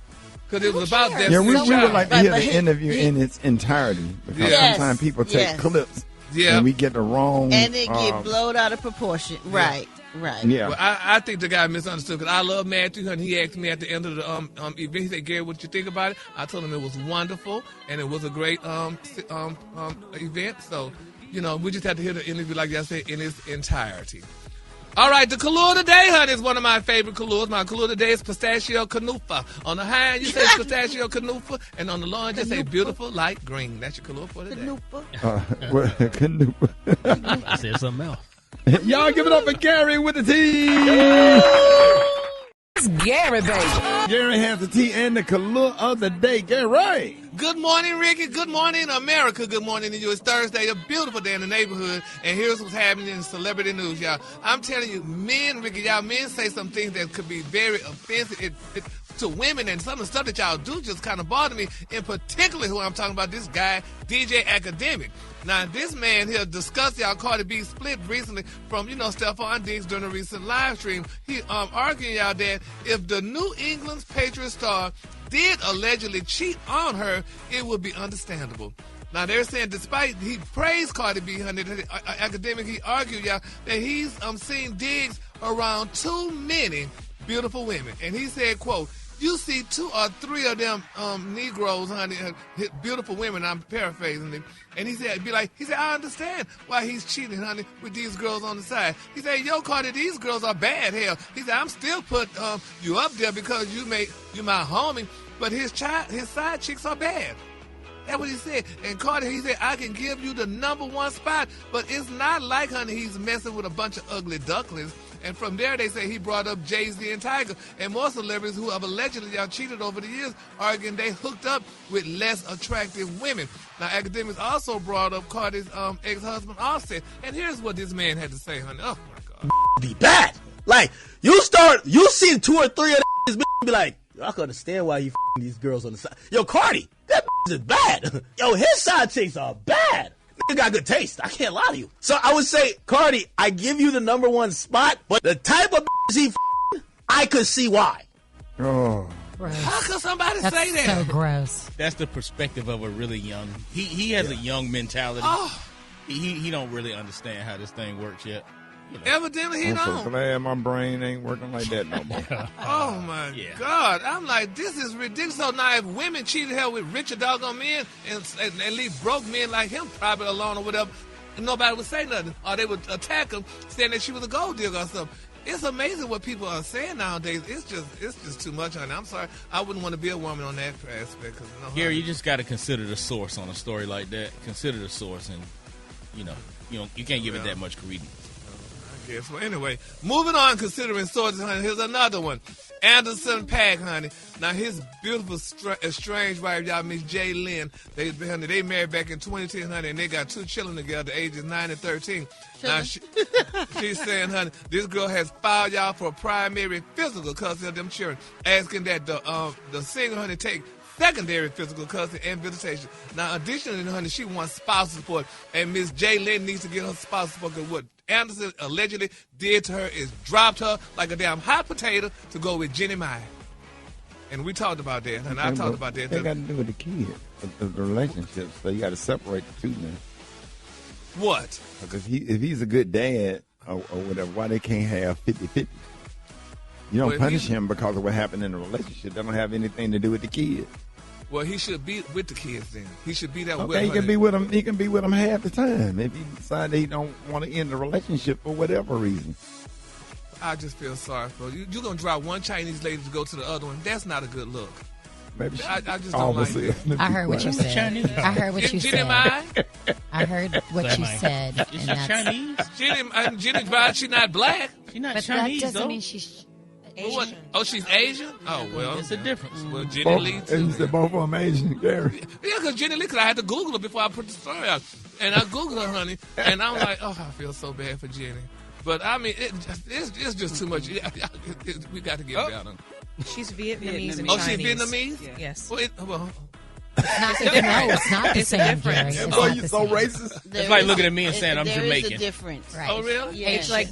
because it was about Destiny's Child. Yeah, we would like to hear the interview in its entirety, because sometimes people take clips, and we get the wrong, and it get blown out of proportion. Right. Yeah. Well, I think the guy misunderstood, because I love Matthew, and he asked me at the end of the event. He said, "Gary, what you think about it?" I told him it was wonderful, and it was a great event. So. We just had to hear the interview, like I said, in its entirety. All right, the color of the day, honey, is one of my favorite colors. My color of the day is pistachio canufa. On the high end, you say pistachio canufa, and on the low end, you say beautiful light green. That's your color for the day. Canufa. I said something else. Y'all give it up for Gary with the T. It's Gary, baby. Gary has the tea and the color of the day. Gary. Good morning, Ricky. Good morning, America. Good morning to you. It's Thursday, a beautiful day in the neighborhood. And here's what's happening in celebrity news, y'all. I'm telling you, men, Ricky, men say some things that could be very offensive to women, and some of the stuff that y'all do just kind of bother me. In particular, who I'm talking about, this guy, DJ Academic. Now, this man here discussed y'all Cardi B split recently from, Stephon Diggs during a recent live stream. He arguing y'all that if the New England's Patriot star did allegedly cheat on her, it would be understandable. Now, they're saying despite he praised Cardi B, Academic, he argued, y'all, that he's seen Diggs around too many beautiful women. And he said, quote, you see 2 or 3 of them Negroes, honey, beautiful women. I'm paraphrasing them, and he said, I understand why he's cheating, honey, with these girls on the side. He said, yo, Cardi, these girls are bad. Hell, he said, I'm still put you up there because you my homie, but his side chicks are bad. That's what he said. And Carter, he said, I can give you the #1 spot, but it's not like, honey, he's messing with a bunch of ugly ducklings. And from there, they say he brought up Jay-Z and Tiger and more celebrities who have allegedly cheated over the years, arguing they hooked up with less attractive women. Now, academics also brought up Cardi's ex-husband, Offset. And here's what this man had to say, honey. Oh, my God. Be bad. Like, you see 2 or 3 of these be like, I can understand why you these girls on the side. Yo, Cardi, that is bad. Yo, his side chicks are bad. Nigga got good taste. I can't lie to you. So I would say, Cardi, I give you the #1 spot, but the type of he I could see why. Oh. Gross. How could somebody That's say that? so gross. That's the perspective of a really young. He has a young mentality. Oh. He don't really understand how this thing works yet. You know. Evidently, he I'm don't. so glad my brain ain't working like that no more. Oh, my God. I'm like, this is ridiculous. So now if women cheated hell with richer doggone men and leave broke men like him probably alone or whatever, and nobody would say nothing. Or they would attack him saying that she was a gold digger or something. It's amazing what people are saying nowadays. It's just too much, honey. I'm sorry. I wouldn't want to be a woman on that aspect. Here, you just got to consider the source on a story like that. Consider the source, and you can't give it that much credence. Yes. Well, anyway, moving on, considering sources, honey, here's another one. Anderson .Paak, honey. Now, his beautiful, estranged wife, y'all, Miss J. Lynn, they married back in 2010, honey, and they got 2 children together, ages 9 and 13. Now, she's saying, honey, this girl has filed y'all for primary physical custody of them children, asking that the single, honey, take secondary physical custody and visitation. Now, additionally, honey, she wants spousal support, and Miss J. Lynn needs to get her spousal support because what Anderson allegedly did to her is dropped her like a damn hot potato to go with Jenny Mai. And we talked about that, and I talked about that. They got to do with the kid, the relationship, so you got to separate the two now. What? Because if he's a good dad or whatever, why they can't have 50-50? You don't punish him because of what happened in the relationship. That don't have anything to do with the kid. Well, he should be with the kids then. He should be there with her. He can be with them. He can be with them half the time if he decides he don't want to end the relationship for whatever reason. I just feel sorry for you. You're gonna drive one Chinese lady to go to the other one. That's not a good look. Maybe I just don't like it. I heard what you said. I heard what you said. I heard what you said. Is she Chinese? Jenny Mai, she's not black. She's not but Chinese, that doesn't though. mean she's Asian. What? Oh, she's Asian? Oh, well. It's a difference. Well, Jenny Lee, too. And you said both of them Asian, Gary. Yeah, because Jenny Lee, because I had to Google her before I put the story out. And I Googled her, honey, and I'm like, oh, I feel so bad for Jenny. But, I mean, it's just too much. We got to get down on it. She's Vietnamese and Chinese. Oh, she's Vietnamese? Yeah. Yes. Well, it's not the same, Gary. It's boy, not you the so same. racist. It's like looking at me and saying I'm Jamaican. There is a difference. Right. Oh, really? Yeah. It's like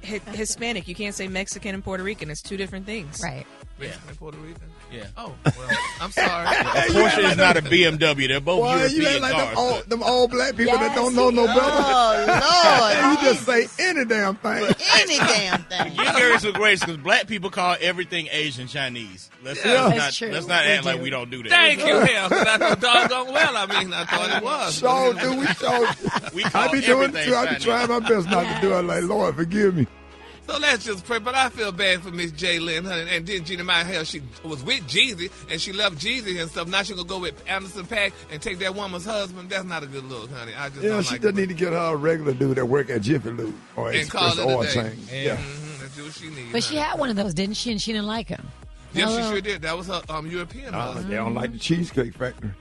Hispanic. You can't say Mexican and Puerto Rican. It's 2 different things. Right. Mexican and Puerto Rican? Yeah. Oh, well, I'm sorry. A Porsche is not a BMW. They're both European cars. Them old black people that don't know no better. Oh, Lord. You just say any damn thing. Any damn thing. You carry some grace because black people call everything Asian Chinese. Let's not act like we don't do that. Thank you, hell. I know doggone well. I mean, I thought it was. So do we call I be doing everything too. I be Chinese. trying my best not to do it. Like, Lord, forgive me. So let's just pray. But I feel bad for Miss J. Lynn, honey. And then Jenny Mai, hell, she was with Jeezy, and she left Jeezy and stuff. Now she going to go with Anderson .Paak and take that woman's husband. That's not a good look, honey. I just don't She like just need to get her a regular dude that work at Jiffy Lube or and call Express it Oil a day. Change. Yeah. That's what she needs. But she had one of those, didn't she? And she didn't like him. Yes, she sure did. That was her European husband. They don't like the Cheesecake Factory.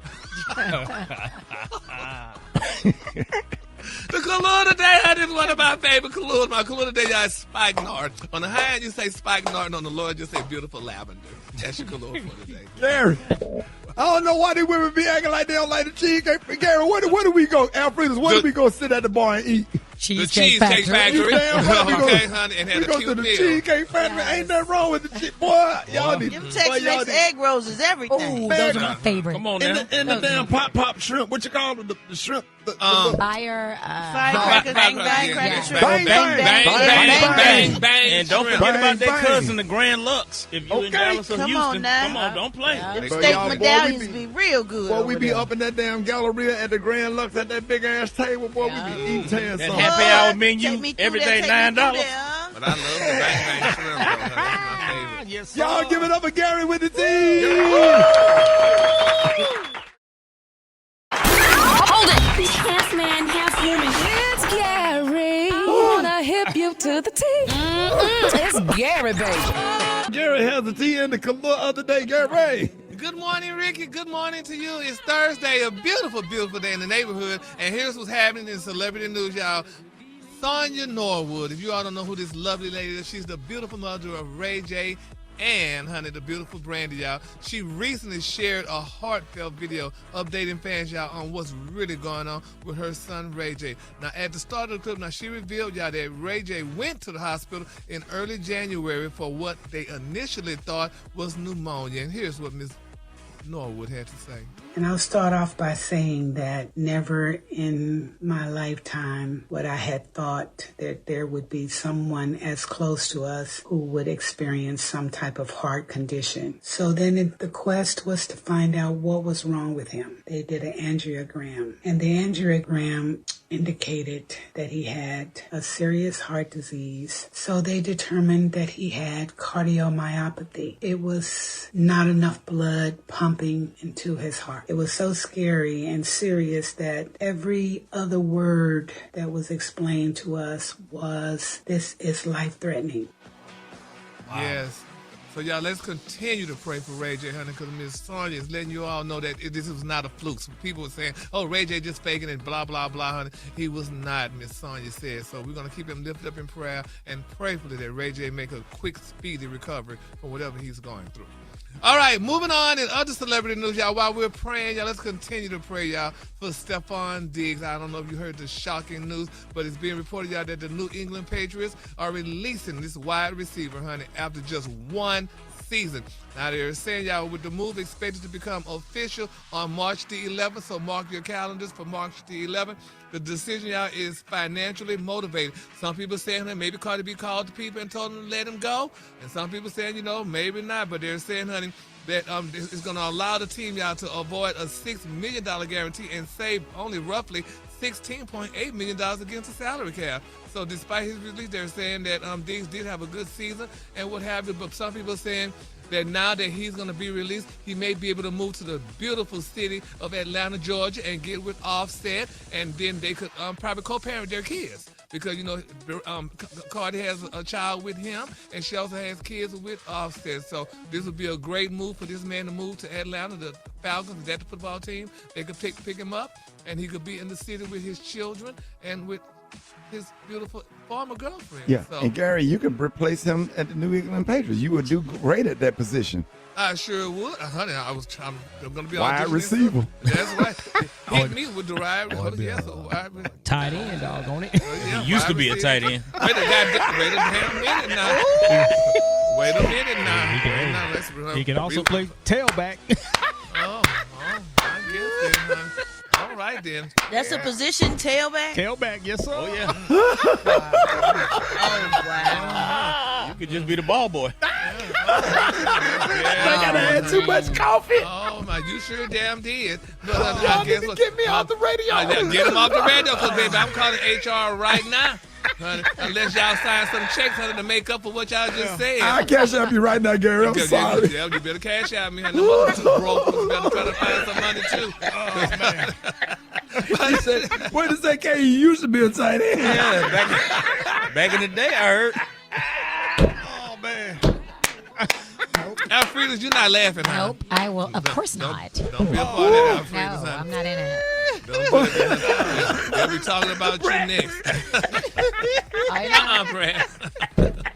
The color today, honey, is one of my favorite colors. My color today, y'all, is spikenard. On the high end, you say spikenard, and on the low end, you say beautiful lavender. That's your color for today. Gary, I don't know why these women be acting like they don't like the cheesecake. Gary, where do we go? Alfreda's, where do we go sit at the bar and eat? Cheesecake Factory. Okay, honey, and had we a go cute to the meal. Cheesecake Factory. Ain't nothing wrong with the shit, boy. Y'all need Them Tex-Mex egg rolls is everything. Ooh, those are my favorite. Come on now. and the damn pop shrimp. What you call it? The shrimp. Firecracker. Firecracker shrimp. Bang. And don't forget about that cousin, the Grand Lux. If you in Dallas or Come Houston, on now. come on, don't play. The So steak y'all, boy, medallions we be real good. Boy, we over be there. up in that damn Galleria at the Grand Lux at that big ass table. Boy, we be eating tan That something. happy hour Take me menu, through every there, day take me through $9. there. But I love the bang shrimp. Though, honey. That's my favorite. Yes, Y'all give it up for Gary with the team. Hold it! Half man, half woman. It's Gary. I wanna hip you to the T. It's Gary, baby. Gary has the tea in the color of the day, Gary. Good morning, Ricky. Good morning to you. It's Thursday, a beautiful, beautiful day in the neighborhood. And here's what's happening in celebrity news, y'all. Sonya Norwood, if you all don't know who this lovely lady is, she's the beautiful mother of Ray J and, honey, the beautiful Brandy, y'all. She recently shared a heartfelt video updating fans, y'all, on what's really going on with her son, Ray J. Now, at the start of the clip, she revealed, y'all, that Ray J went to the hospital in early January for what they initially thought was pneumonia. And here's what Ms. Norwood had to say. And I'll start off by saying that never in my lifetime would I had thought that there would be someone as close to us who would experience some type of heart condition. So then the quest was to find out what was wrong with him. They did an angiogram, and the angiogram indicated that he had a serious heart disease. So they determined that he had cardiomyopathy. It was not enough blood pumping into his heart. It was so scary and serious that every other word that was explained to us was, this is life-threatening. Wow. Yes. So, y'all, let's continue to pray for Ray J, honey, because Miss Sonya is letting you all know that this was not a fluke. So people were saying, oh, Ray J just faking it, blah, blah, blah, honey. He was not, Miss Sonya said. So we're going to keep him lifted up in prayer and prayfully that Ray J make a quick, speedy recovery from whatever he's going through. All right, moving on in other celebrity news, y'all. While we're praying, y'all, let's continue to pray, y'all, for Stephon Diggs. I don't know if you heard the shocking news, but it's being reported, y'all, that the New England Patriots are releasing this wide receiver, honey, after just one season. Now, they're saying, y'all, with the move expected to become official on March the 11th, so mark your calendars for March the 11th. The decision, y'all, is financially motivated. Some people saying that maybe Cardi B called the people and told them to let him go. And some people saying, you know, maybe not. But they're saying, honey, that it's going to allow the team, y'all, to avoid a $6 million guarantee and save only roughly $16.8 million against the salary cap. So despite his release, they're saying that Diggs did have a good season and what have you. But some people are saying that now that he's going to be released, he may be able to move to the beautiful city of Atlanta, Georgia, and get with Offset, and then they could probably co-parent their kids. Because, you know, Cardi has a child with him, and she also has kids with Offset. So this would be a great move for this man to move to Atlanta. The Falcons, that's the football team, they could pick him up, and he could be in the city with his children and with his beautiful former girlfriend. Yeah, so, and Gary, you could replace him at the New England Patriots. You would do great at that position. I sure would. Honey, I'm going to be wide receiver. That's right. Hit me with the wide receiver. Tight end, dog, on it. Yeah, he used to be a tight end. Wait a minute now. Wait a minute now. He can also play tailback. Oh, I guess then, huh? All right, then. That's a position, tailback? Tailback, yes, sir. Oh, yeah. Oh, wow. You could just be the ball boy. I gotta have too much coffee. Oh, my, you sure damn did. But y'all need to get me off the radio. Get him off the radio, because, baby, I'm calling HR right now. Honey, unless y'all sign some checks, honey, to make up for what y'all just said. I'll cash out you right now, Gary. I'm sorry. Yeah, you better cash out me, honey. Them other two broke. You better try to find some money, too. Oh, man. He said, wait a second, you used to be a tight end. Yeah, back in the day, I heard. Oh, man. Alfreda's, you're not laughing, huh? Nope, I will. Of course not. Don't be a part of that, Alfreda's, No, honey. I'm not in it. They'll be talking about you next. I know. Brad.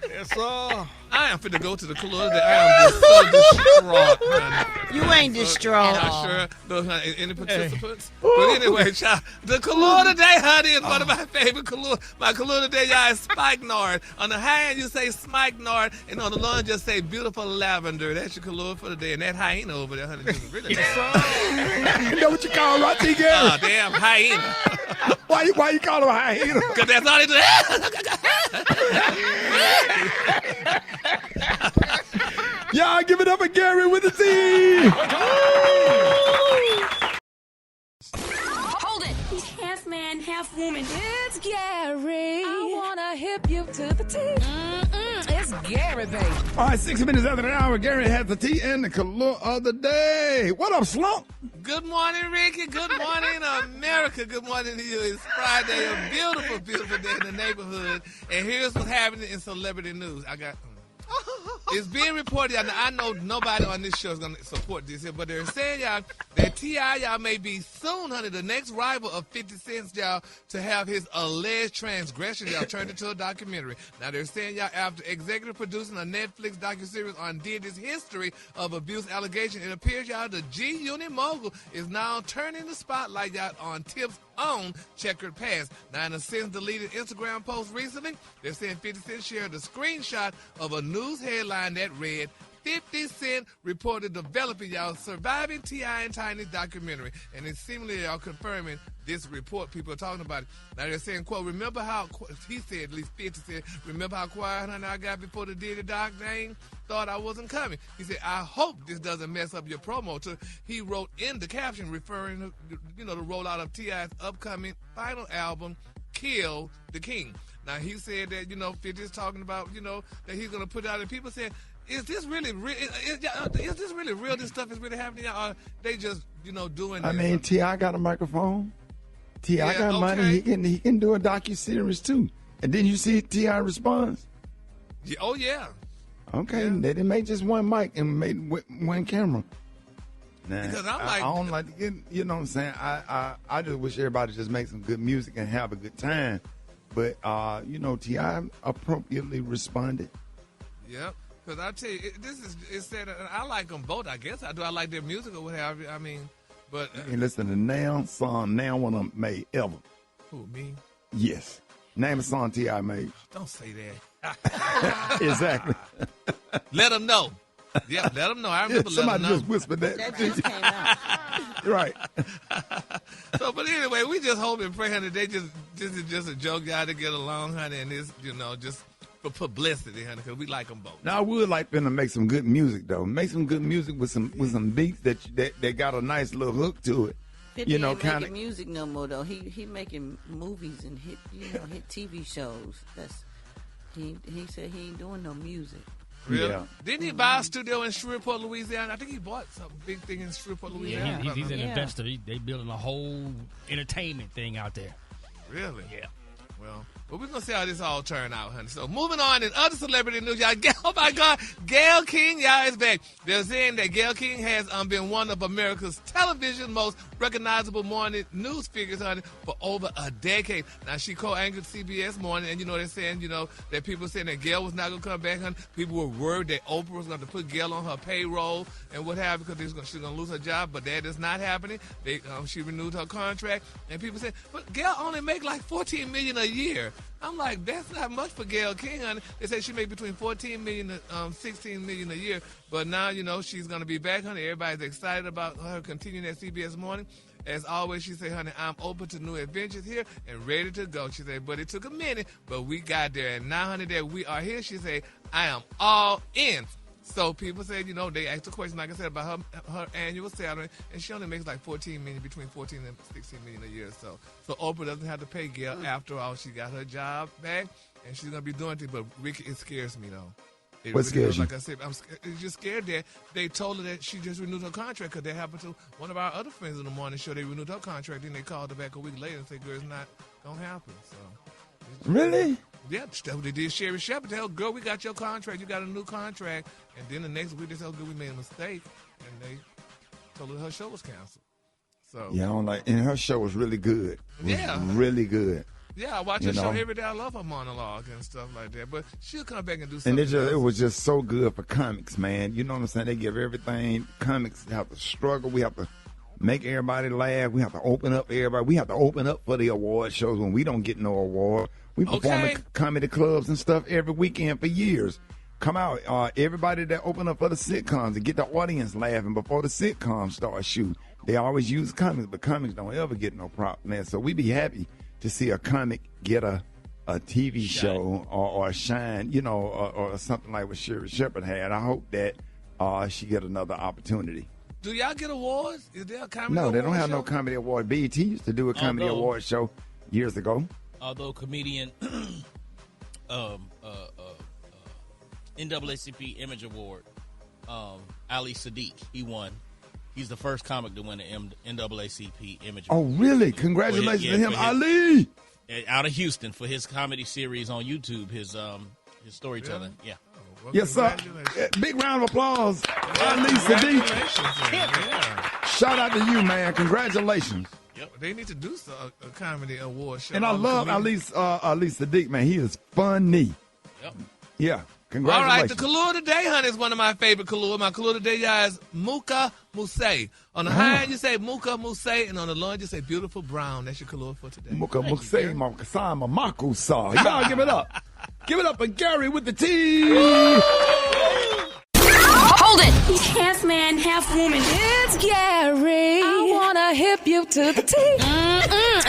Yes, sir. I am finna go to the Kahlua today. I am just so distraught, honey. You ain't distraught. Sure. Look, honey, any participants? But anyway, child, the Kahlua today, honey, is one of my favorite Kahlua. My Kahlua today, y'all, is spikenard. On the high end, you say spikenard, and on the low end, just say beautiful lavender. That's your Kahlua for the day. And that hyena over there, honey, is really nice. You know what you call right there, Gary? Oh, damn hyena. Why you call him a hyena? Because that's all they do. Y'all give it up for Gary with the T. Hold it. He's half man, half woman. It's Gary. I wanna hip you to the T. It's Gary, baby. All right, 6 minutes after the hour, Gary has the tea and the Kahlua of the day. What up, Slump? Good morning, Ricky. Good morning, America. Good morning to you. It's Friday, a beautiful, beautiful day in the neighborhood. And here's what's happening in celebrity news. It's being reported, I know nobody on this show is going to support this here, but they're saying, y'all, that T.I., y'all, may be soon, honey, the next rival of 50 Cent, y'all, to have his alleged transgression, y'all, turned into a documentary. Now, they're saying, y'all, after executive producing a Netflix docuseries on Diddy's history of abuse allegations, it appears, y'all, the G-Unit mogul is now turning the spotlight, y'all, on Tip's own checkered past. Now, in a since-deleted Instagram post recently, they're saying 50 Cent shared a screenshot of a news headline that read, 50 Cent reported developing, y'all, surviving T.I. and Tiny's documentary. And it's seemingly, y'all, confirming this report. People are talking about it. Now, they're saying, quote, remember how, he said, at least 50 said, remember how quiet, honey, I got before the Diddy doc thing? Thought I wasn't coming. He said, I hope this doesn't mess up your promo. He wrote in the caption referring to, the rollout of T.I.'s upcoming final album, Kill the King. Now, he said that, 50 is talking about, that he's going to put out, and people saying, is this really real? Is this really real? This stuff is really happening? Or they just, doing this? I mean, T.I. got a microphone. T.I. got money. He can do a docuseries, too. And then you see T.I. responds? Yeah, oh, yeah. Okay, they didn't make just one mic and made one camera. Nah, because I don't like to get, you know what I'm saying? I just wish everybody just make some good music and have a good time. But, T.I. appropriately responded. Yep. Because I tell you, it's said, I like them both, I guess. I like their music or whatever. I mean, but. You listen to now one of them made ever. Who, me? Yes. Name a song T.I. made. Don't say that. Exactly. Let them know. Yeah, let them know. I remember somebody just whispered that. That just came out. Right. So, but anyway, we just hope and pray, honey, this is just a joke, y'all, to get along, honey, and this, just for publicity, honey, because we like them both. Now, I would like them to make some good music, though. Make some good music with some beats that got a nice little hook to it. 50 ain't making music no more, though. He making movies and hit TV shows. He said he ain't doing no music. Really? Yeah. Didn't he buy a studio in Shreveport, Louisiana? I think he bought some big thing in Shreveport, Louisiana. Yeah, he's an investor. They building a whole entertainment thing out there. Really? Yeah. Well, we're going to see how this all turn out, honey. So moving on in other celebrity news, y'all. Oh, my God. Gayle King, y'all, is back. They're saying that Gayle King has been one of America's television's most recognizable morning news figures, honey, for over a decade. Now, she co-anchored CBS Morning, and, they're saying, that people saying that Gayle was not going to come back, honey. People were worried that Oprah was going to put Gayle on her payroll and what have you because she's going to lose her job, but that is not happening. She renewed her contract, and people said, but Gayle only make like $14 million a year. I'm like, that's not much for Gayle King, honey. They say she make between $14 million to $16 million a year. But now, she's going to be back, honey. Everybody's excited about her continuing at CBS Morning. As always, she said, honey, I'm open to new adventures here and ready to go. She said, but it took a minute, but we got there. And now, honey, that we are here, she said, I am all in. So people said, they asked a question, like I said, about her annual salary, and she only makes like $14 million, between $14 and $16 million a year. So Oprah doesn't have to pay Gayle. After all, she got her job back, and she's gonna be doing things. But Ricky, it scares me though. What scares you? Like I said, I'm just scared that they told her that she just renewed her contract because that happened to one of our other friends in the morning show. They renewed her contract, then they called her back a week later and said, "Girl, it's not gonna happen." So. Really? Yeah, they did Sherry Shepherd. Tell her, girl, we got your contract. You got a new contract. And then the next week they said, girl, we made a mistake. And they told her her show was canceled. So yeah, and her show was really good. Yeah. Really good. Yeah, I watch her show every day. I love her monologue and stuff like that. But she'll come back and do And something. it was just so good for comics, man. You know what I'm saying? They give everything. Comics have to struggle. We have to make everybody laugh. We have to open up everybody. We have to open up for the award shows when we don't get no award. We perform at comedy clubs and stuff every weekend for years. Come out, everybody that open up for the sitcoms and get the audience laughing before the sitcoms start shooting. They always use comics, but comics don't ever get no prop, man. So we be happy to see a comic get a TV show or shine, you know, or something like what Sherry Shepherd had. I hope that she get another opportunity. Do y'all get awards? Is there a comedy No, award they don't have show? no comedy award. BET used to do a comedy award show years ago. Although comedian NAACP Image Award, Ali Sadiq, he won. He's the first comic to win an NAACP Image Award. Oh, really? Congratulations to him, Ali. Out of Houston for his comedy series on YouTube, his storytelling. Really? Yeah. Well, Yes, sir. Big round of applause. Ali Sadiq. Yeah. Shout out to you, man. Congratulations. Yep. They need to do a comedy award show. And I love Ali Sadiq, man. He is funny. Yep. Yeah. All Congratulations. right, the Kahlua today, honey, is one of my favorite Kahlua. My Kahlua today, y'all, is Muka Muse. On the high end, you say Muka Muse, and on the low end, you say Beautiful Brown. That's your Kahlua for today. Muka Muse, Makasama Makusa. Y'all give it up. Give it up for Gary with the T. Hold it! Half man, half woman. It's Gary. I wanna hip you to the T.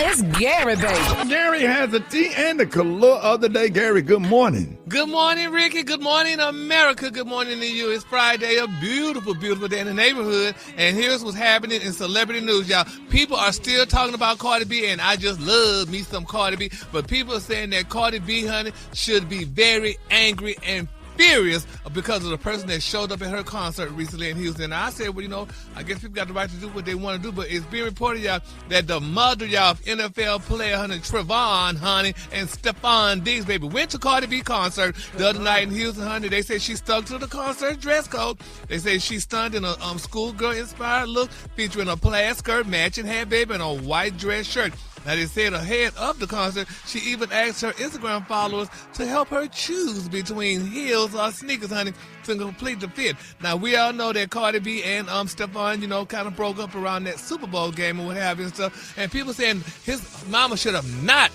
It's Gary, baby. Gary has a T and the Kahlua of the day. Gary, good morning. Good morning, Ricky. Good morning, America. Good morning to you. It's Friday, a beautiful, beautiful day in the neighborhood. And here's what's happening in celebrity news, y'all. People are still talking about Cardi B, and I just love me some Cardi B. But people are saying that Cardi B, honey, should be very angry and furious because of the person that showed up at her concert recently in Houston. And I said, well, you know, I guess people got the right to do what they want to do, but it's being reported, y'all, that the mother, y'all, of NFL player, honey, Trevon, honey, and Stephon Diggs, baby, went to Cardi B concert the other night in Houston, honey. They said she stuck to the concert dress code. They say she stunned in a schoolgirl-inspired look featuring a plaid skirt, matching hat, baby, and a white dress shirt. Now, they said ahead of the concert, she even asked her Instagram followers to help her choose between heels or sneakers, honey, to complete the fit. Now, we all know that Cardi B and Stephon, you know, kind of broke up around that Super Bowl game and what have you and stuff. And people saying his mama should have not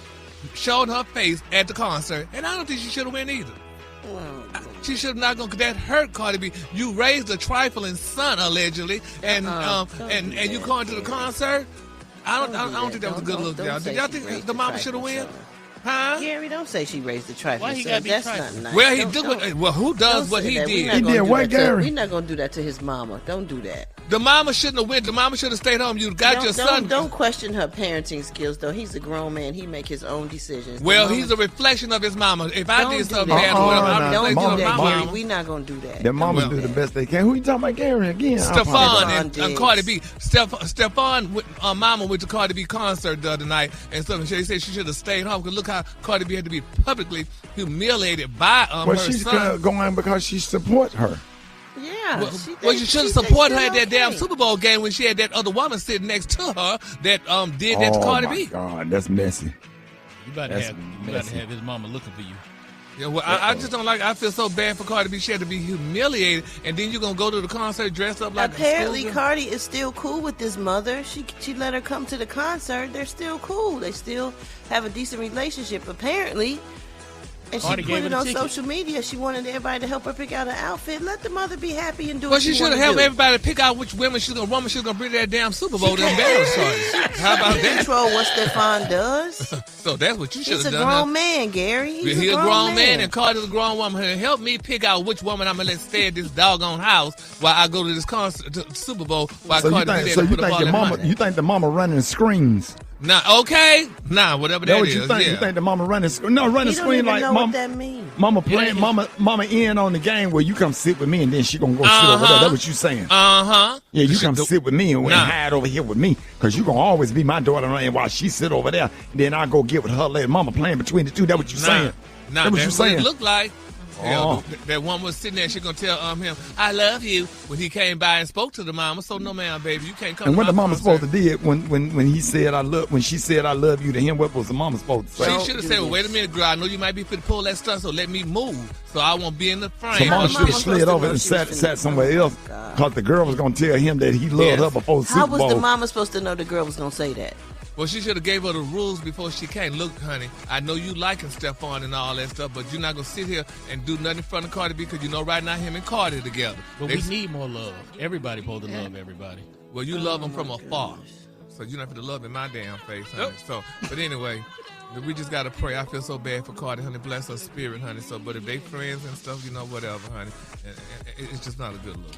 shown her face at the concert. And I don't think she should have went either. She should have not gone, because that hurt Cardi B. You raised a trifling son, allegedly, and you going to the concert? I don't think that was a good look, y'all. Did y'all think the mama should have won? Huh? Gary, don't say she raised the trifle. Why he gotta be That's trifling? not nice. Well, he did. Well, who does what he did? He did what, Gary? We're not gonna do that to his mama. Don't do that. The mama shouldn't have went. The mama should have stayed home. You got your son. Don't question her parenting skills, though. He's a grown man. He make his own decisions. Well, he's a reflection of his mama. If I did something bad, don't do that, mama. Gary. We're not gonna do that. Their mamas do the best they can. Who you talking about, Gary, again? Stephon and Cardi B. Stephon, mama went to Cardi B concert the other night, and so she said she should have stayed home, because look how Cardi B had to be publicly humiliated by her she's son. going because she supports her. Yeah. Well, you should have supported her at that damn Super Bowl game when she had that other woman sitting next to her that did that to Cardi B. Oh, my God, that's messy. You about to have his mama looking for you. Yeah, well, I just don't like. I feel so bad for Cardi B. She had to be humiliated, and then you're gonna go to the concert dressed up like. Apparently, Cardi is still cool with this mother. She let her come to the concert. They're still cool. They still have a decent relationship, apparently. And she put it on social media. She wanted everybody to help her pick out an outfit. Let the mother be happy and do what she should have helped everybody pick out which woman she's gonna bring to that damn Super Bowl to embarrass her. How about that? Control what Stephon does. So that's what you should have done. He's a grown man, Gary. He's a grown man, and Cardi's a grown woman. Help me pick out which woman I'm gonna let stay at this doggone house while I go to this concert, to Super Bowl. While Cardi you think the mama running screens? Nah, okay. Nah, whatever that is. You think? Yeah. You think the mama running screen? No, running screen like know mama. What that mean? Mama playing, mama in on the game where you come sit with me and then she gonna go sit over there. That's what you saying? Yeah, you come sit with me and hide over here with me, because you gonna always be my daughter, and while she sit over there, then I go get with her. Let mama playing between the two. That's what you saying? That's what you saying. It look like. That woman was sitting there. She gonna tell him, "I love you," when he came by and spoke to the mama. So no, ma'am, baby, you can't come. And to what my the mama concert. supposed to do when he said when she said I love you to him? What was the mama supposed to say? She should have said, "Well, wait a minute, girl. I know you might be fit to pull that stuff, so let me move, so I won't be in the frame." So mama should have slid over and sat somewhere else, because the girl was gonna tell him that he loved her before Super Bowl. How was the mama supposed to know the girl was gonna say that? Well, she should have gave her the rules before she came. Look, honey, I know you liking Stephon and all that stuff, but you're not going to sit here and do nothing in front of Cardi B, because you know right now him and Cardi together. But we need more love. Everybody supposed to love everybody. Well, you love him from afar, so you're not going to love in my damn face, honey. So, but anyway, we just got to pray. I feel so bad for Cardi, honey. Bless her spirit, honey. So, but if they friends and stuff, you know, whatever, honey, it's just not a good look.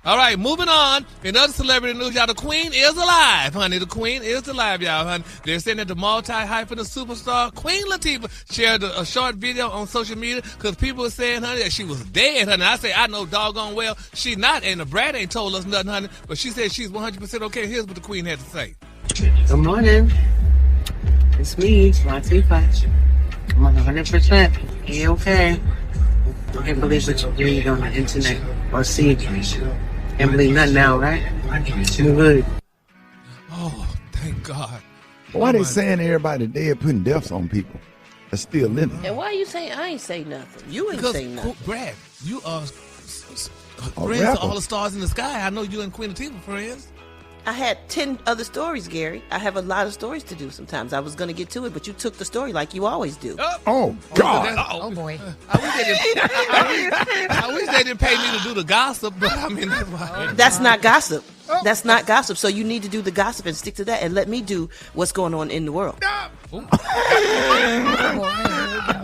All right, moving on. In other celebrity news, y'all, the Queen is alive, honey. The Queen is alive, y'all, honey. They're saying that the multi-hyphenate superstar Queen Latifah shared a short video on social media because people were saying, honey, that she was dead, honey. I say, I know doggone well she not, and the Brad ain't told us nothing, honey, but she said she's 100% okay. Here's what the Queen had to say. Good morning. It's me, Latifah. I'm 100% okay. I can't believe what you read on the internet or see. Can't believe nothing now, right? Too good. Oh, thank God. Why they saying everybody dead, putting deaths on people that's still living? And why you saying I ain't say nothing? You ain't say nothing. Brad, you are friends to all the stars in the sky. I know you and Queen Latifah friends. I had 10 other stories, Gary. I have a lot of stories to do sometimes. I was going to get to it, but you took the story like you always do. Oh, God. Oh, boy. I wish they didn't pay me to do the gossip, but I mean, that's why. That's not gossip. That's not gossip. So you need to do the gossip and stick to that and let me do what's going on in the world.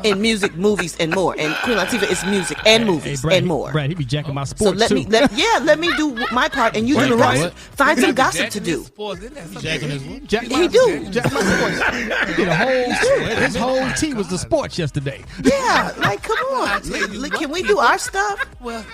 In music, movies, and more. And Queen Latifah is music and movies Brad, and more. Brad, he be jacking my sports, so let me do my part and you do the rest. Find some gossip to do. He do. Jack my sports. He did his whole team was the sports yesterday. Yeah, like come on. Can we do our stuff? Well,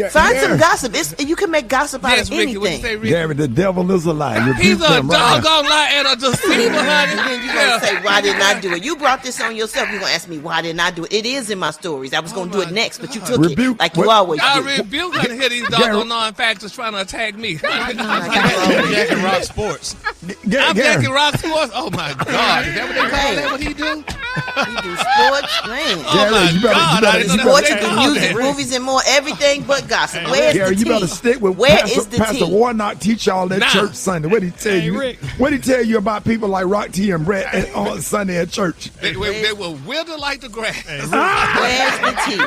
find some gossip. You can make gossip out of Rickey, anything. what you say, Rickey? Gary, the devil is a lie. He's a doggone lie and a deceiver, honey. And then you're going to say, why didn't I do it? You brought this on yourself. You're going to ask me, why didn't I do it? It is in my stories. I was going to do it next, but you took it like you always do. I rebuke her to hear these doggone non-factors trying to attack me. Jacking Rock Sports. I'm jacking Rock Sports? Oh, my God. Is that what they call that, what he do? He do sports, man. Oh, my God. I didn't know Sports, that. you do music, movies, and more. Everything but gossip. Where's Gary, the you tea? better stick with Where Pastor, is the Pastor tea? Warnock teach y'all at church Sunday. What did he tell you? Rick. What did he tell you about people like Rock T and Brett on Sunday at church? They will wither like the grass. Where's the tea?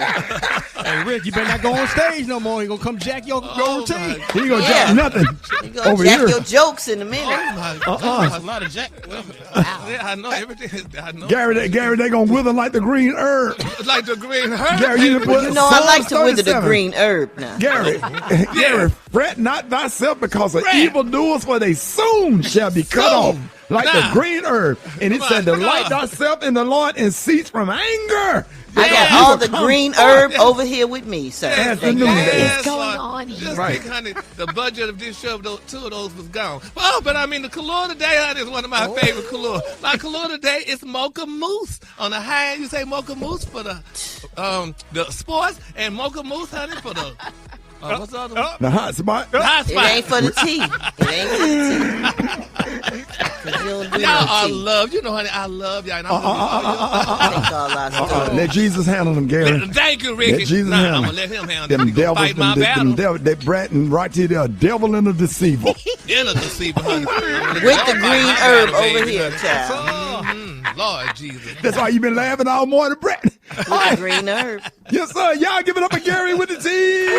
Hey, Rick, you better not go on stage no more. He gonna come jack your routine. He ain't gonna jack nothing You gonna over jack here. your jokes in a minute. That's a lot of jack. Yeah, I know everything. I know. Gary, they gonna wither like the green herb. Like the green herb. Gary, you know I like to wither the green herb now. Gary, fret not thyself because of evildoers, for they soon shall be cut off like the green herb. And it said, delight thyself in the Lord and cease from anger. I got all the green herb over here with me, sir. Yes, going on here? Right. Honey, the budget of this show, two of those was gone. Oh, but I mean, the color today, honey, is one of my favorite color. My color today is mocha mousse. On the high end, you say mocha mousse for the sports, and mocha mousse, honey, for the what's the other one? The hot spot. The hot spot. It ain't for the tea. It ain't for the tea. 'Cause you don't do Y'all no are tea. love. You know, honey, I love y'all. And Take all our stuff. Let Jesus handle them, Gary. Thank you, Rickey. Let Jesus I'm handle going to let him handle them. Them devils, Fight my battle. That Brett and Rocky, they're a devil and a deceiver. In a deceiver, honey. With the green herb over here, child. Lord Jesus. That's why you been laughing all morning, Brett. With the green herb. Yes, sir. Y'all give it up for Gary with the team.